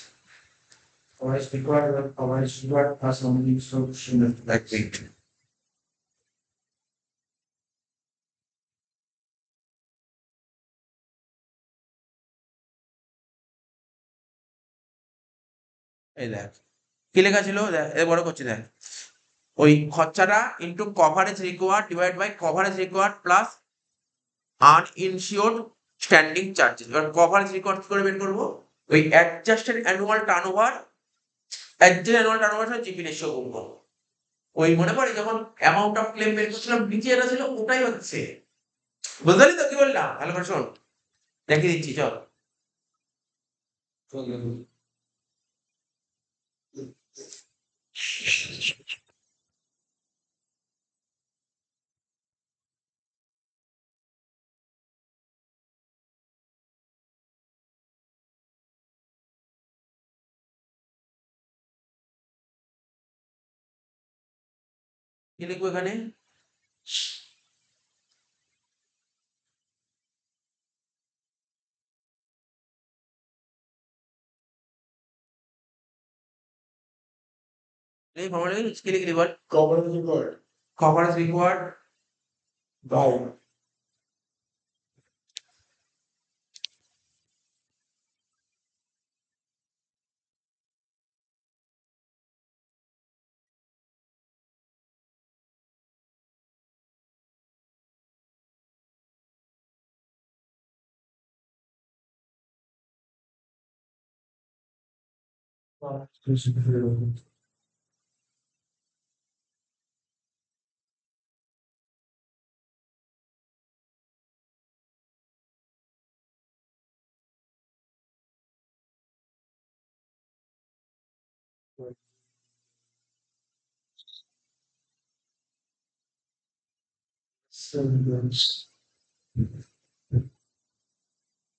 এক মিনিট। এই দেখ কি লেখা ছিল, দেখ এ বড় করছি, দেখ ওই খরচাটা into coverage required divide by coverage required plus uninsured standing charges. এবার কভারেজ রিকোয়ার্ড কি করে বের করবো? ওই adjusted annual turnover, adjusted annual turnover সাথে জিপি রেশিও গুণ করবো। ওই মনে পড়ে যখন অ্যামাউন্ট অফ ক্লেম বের করছিলাম, নিচে যেটা ছিল ওটাই হচ্ছে। বুঝতে পারলি তো কি বললাম? ভালো করে শোন, দেখিয়ে দিচ্ছি, চল। কি লিখবো এখানে? এই ফর্মুলা কি লিখলি বল? কভারেজ রিকোয়ার্ড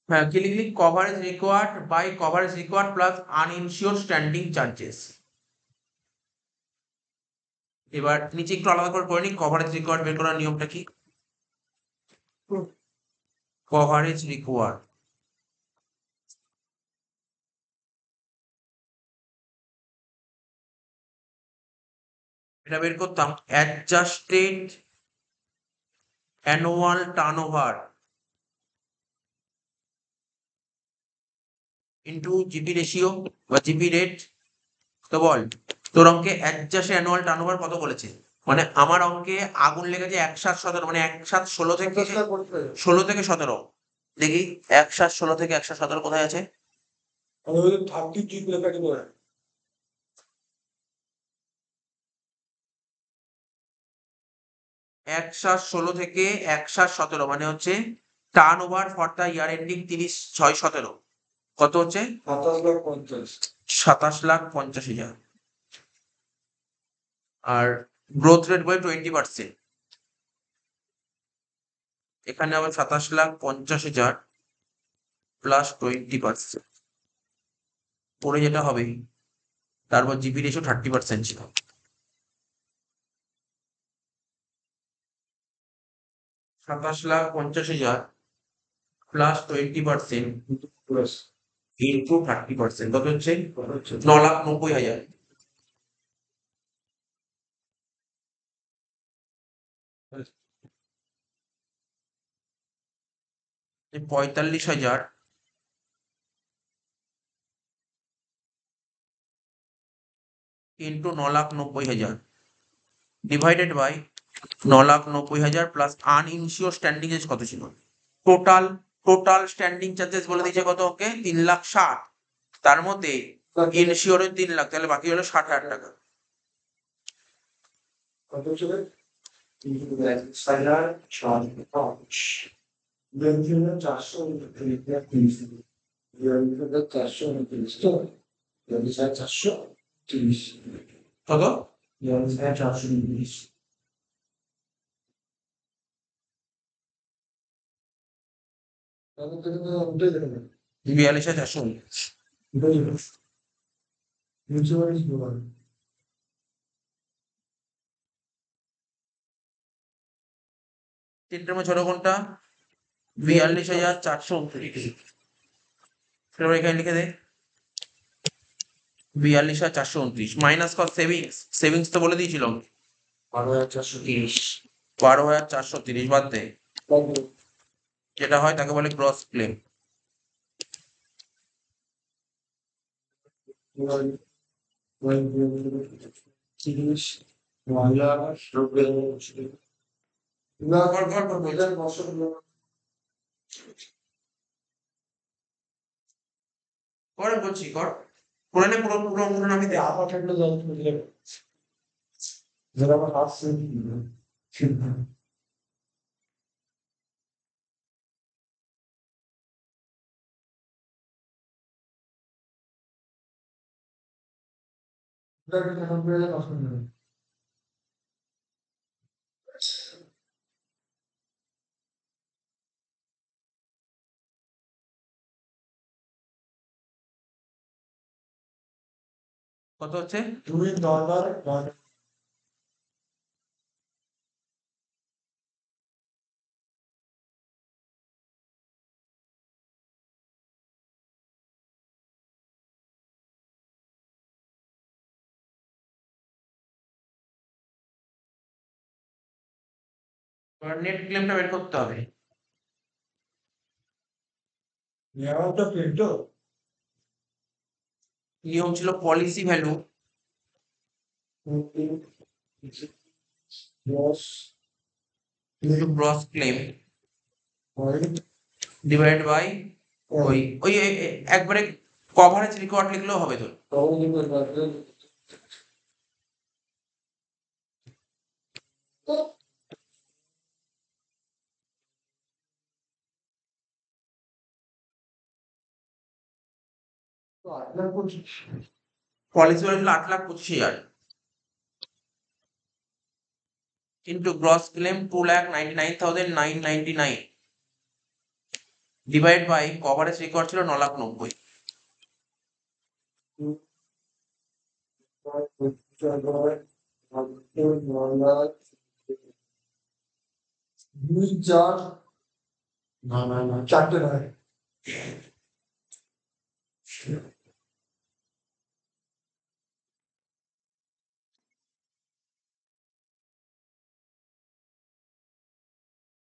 হ্যাঁ, কি লিখলি? Coverage required by coverage required plus uninsured standing charges. এবার নিচে একটু আলাদা করে পড়ে নি, কভারেজ রিকোয়ার্ড বের করার নিয়মটা কি? কভারেজ রিকোয়ার্ড, এটা বের করতাম adjusted annual turnover into GP ratio বা জিপি রেট। তো বল, তোর অঙ্কে অ্যাডজাস্টেড অ্যানুয়াল টার্নওভার কত বলেছে? মানে আমার অঙ্কে আগুন লেগেছে 1/7/17, মানে 1/7/16 থেকে 17। দেখি 1/7/16 থেকে 1/7/17 কোথায় আছে? 1/16 থেকে 1/17 মানে হচ্ছে turn over for the year ending 30/6/17 কত হচ্ছে 27,50,000 27,50,000 আর গ্রোথ রেট বলে 20%। এখানে আবার 27,50,000 প্লাস 20% পরে যেটা হবে তারপর জিপি রেশিও 30% ছিল। 27,50,000 প্লাস 20% প্লাস ইন্টু 30% কত হচ্ছে 9,90,000। 45,000 into 9,90,000 divided by 9,90,000 plus uninsured standing এজ কত ছিল টোটাল স্ট্যান্ডিং চার্জেস বলে দিয়েছে কত ওকে 3,60,000 তার মধ্যে ইনশিওরের 3,00,000 তাহলে বাকি হলো 60,000 টাকা। কত ছিল 429 তো 430 কত 430 তাহলে তো ওটাই দেবে 42,400 ওটাই দেবে ইন্স্যুরেন্স বলা তিনটের মধ্যে ছোট কোনটা 42,429 এবার এখানে লিখে দে 42,429 মাইনাস কর সেভিংস তো বলে দিয়েছিল 12,430 12,430 বাদ দে যেটা হয় তাকে বলে গ্রস ক্লেম। করে বলছি কর করে নে পুরো পুরো অঙ্কটা আমি দেখ আবার থাকলে জল দিলে যারা আমার আসছে কত হচ্ছে $2 নেট ক্লেমটা বের করতে হবে। নেওয়াটা প্রিন্ট নিয়ম ছিল policy value loss into gross claim point divide by ওই ওই একবারে কভারেজ রিকোয়ার্ড লিখলেও হবে তোর। পলিসি ভ্যালু ছিল 8,25,000 into gross claim 2,99,999 divide by coverage required ছিল 9,90,000। দুই চার না চারটে নয়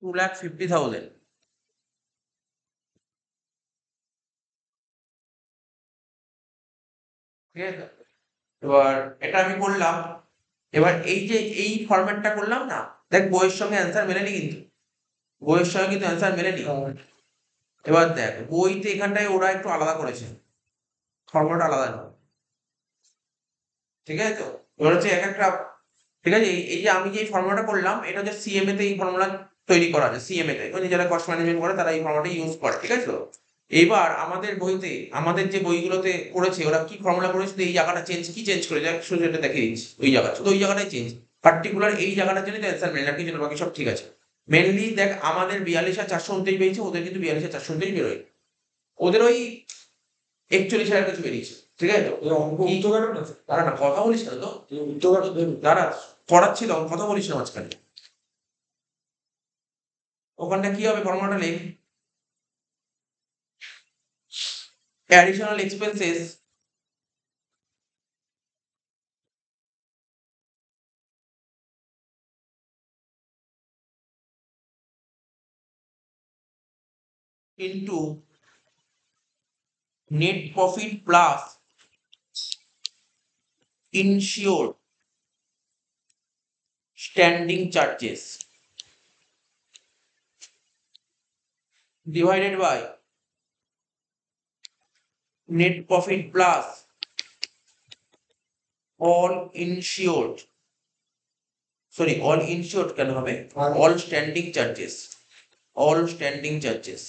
2,50,000 ঠিক আছে। এবার এটা আমি করলাম। এবার এই যে এই ফরম্যাটটা করলাম না দেখ বইয়ের সঙ্গে অ্যান্সার মেলেনি কিন্তু বইয়ের সঙ্গে কিন্তু অ্যান্সার মেলেনি। এবার দেখ বইতে এখানটায় ওরা একটু আলাদা করেছে ফর্মুলাটা আলাদা নয় ঠিক আছে। তো এবার হচ্ছে এক একটা ঠিক আছে? এই যে আমি যে ফর্মুলাটা করলাম এটা হচ্ছে সিএমএ তে এই ফর্মুলা তৈরি করা আছে, সিএমএ তে মানে যারা কস্ট ম্যানেজমেন্ট করে তারা এই ফর্মুলাটা ইউজ করে, ঠিক আছে? তো এবার আমাদের বইতে, আমাদের যে বইগুলোতে করেছে ওরা কি ফর্মুলা করেছে, শুধু এই জায়গাটা চেঞ্জ করে দেখ, শুধু এটা দেখে দিচ্ছি, ওই জায়গা শুধু ওই জায়গাটাই চেঞ্জ, পার্টিকুলার এই জায়গাটার জন্য অ্যান্সার মেলে, আর কিছু না, বাকি সব ঠিক আছে। মেনলি দেখ আমাদের 42,429 বেরিয়েছে, ওদের কিন্তু 42,429 বেরোয়, ওদের ওই 41,000 কিছু বেরিয়েছে, ঠিক আছে? তো এই অঙ্ক কি উত্তর কারণ আছে দাঁড়া না, কথা বলিস না তো, এই উত্তর কারণ দেবে দাঁড়া, পড়াচ্ছি তখন কথা বলিস না মাঝখানে। ওখানটা কি হবে ফর্মুলাটা লেখ, additional expenses into net profit plus insured standing charges divided by net profit plus all insured, sorry, all insured কেন হবে, all standing charges, all standing charges।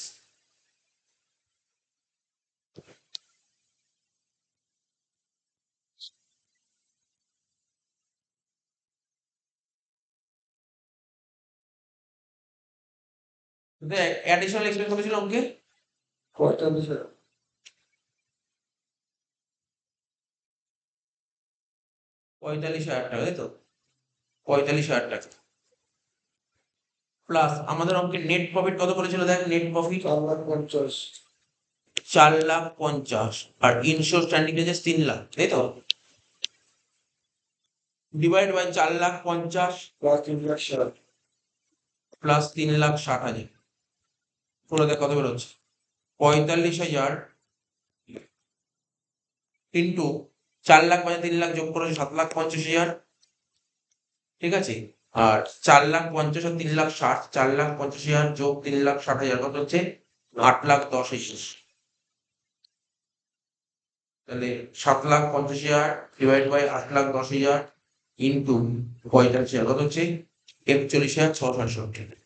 দেখ অ্যাডিশনাল এক্সপেন্স কত ছিল অঙ্কে, 45,000 45,000 টাকা, তাই তো, 45,000 টাকা প্লাস আমাদের অঙ্কে নেট প্রফিট কত বলেছিল, দেখ নেট প্রফিট 4,50,000 4,50,000 আর ইনশোর স্ট্যান্ডিং চার্জেস 3,00,000, তাই তো, ডিভাইড বাই 4,50,000 প্লাস 3,60,000 প্লাস 3,60,000, পুরো দেখ কত বেরোচ্ছে, 45,000 ইন্টু 4,00,000 মানে 3,00,000 যোগ করেছে 7,50,000, ঠিক আছে? আর 4,50,000 আর 3,60,000, 4,50,000 যোগ 3,60,000 কত হচ্ছে 8,10,000, তাহলে 7,50,000 ডিভাইড বাই 8,10,000 ইন্টু 45,000 কত হচ্ছে 41,667,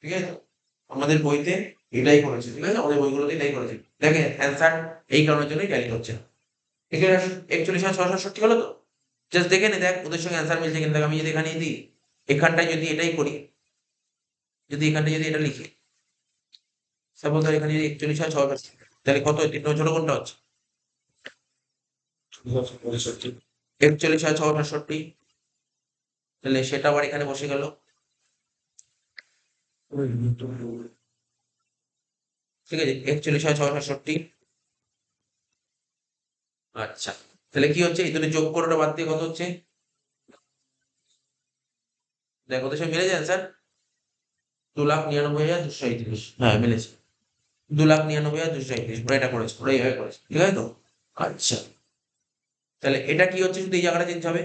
ঠিক আছে? আমাদের বইতে এটাই করেছে, ঠিক আছে, আমাদের বইগুলোতে এটাই করেছে, দেখেন অ্যান্সার এই কারণের জন্যই ভ্যালিড হচ্ছে না। এখানে 41,667 হলো তো, জাস্ট দেখে নে, দেখ ওদের সঙ্গে অ্যান্সার মিলছে কিনা, দেখ আমি যদি এখানে দিই, এখানটায় যদি এটাই করি, যদি এখানটায় যদি এটা লিখি, সাপোজ ধর এখানে যদি 41,667, তাহলে কত হচ্ছে, ছোট কোনটা হচ্ছে 41,667, তাহলে সেটা আবার এখানে বসে গেল, ঠিক আছে, 41,667। আচ্ছা, তাহলে কি হচ্ছে, এই দুটো যোগ করে ওটা বাদ দিয়ে কত হচ্ছে, দেখো ওদের সঙ্গে মিলে যায় অ্যান্সার, 2,99,237, হ্যাঁ মিলেছে, 2,99,237, ওরা এটা করেছে, ওরা এইভাবে করেছে, ঠিক আছে তো। আচ্ছা, তাহলে এটা কি হচ্ছে, শুধু এই জায়গাটা চেঞ্জ হবে,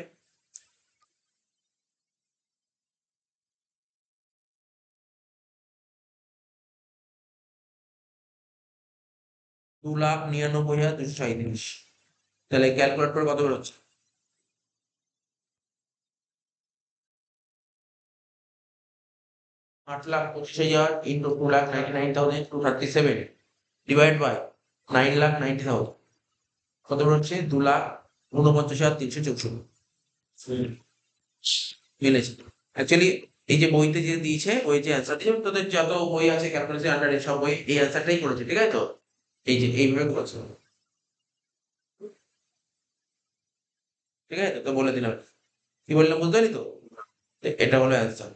2,99,237, তাহলে ক্যালকুলেট করে কত বেরোচ্ছে, 8,25,000 ইন্টু 2,99,237 ডিভাইড বাই 9,90,000 কত বেরোচ্ছে, 2,49,364, মিলেছে। অ্যাকচুয়ালি এই যে বইতে যে দিয়েছে, ওই যে অ্যান্সার দিয়েছে, তোদের যত বই আছে ক্যালকুলেশন আন্ডারে সব বই এই অ্যান্সারটাই করেছে, ঠিক আছে তো, এই যে এইভাবে করেছে, ঠিক আছে তো, বলে দিলাম, কি বললাম বুঝতে পারলি তো, এটা হলো অ্যান্সার।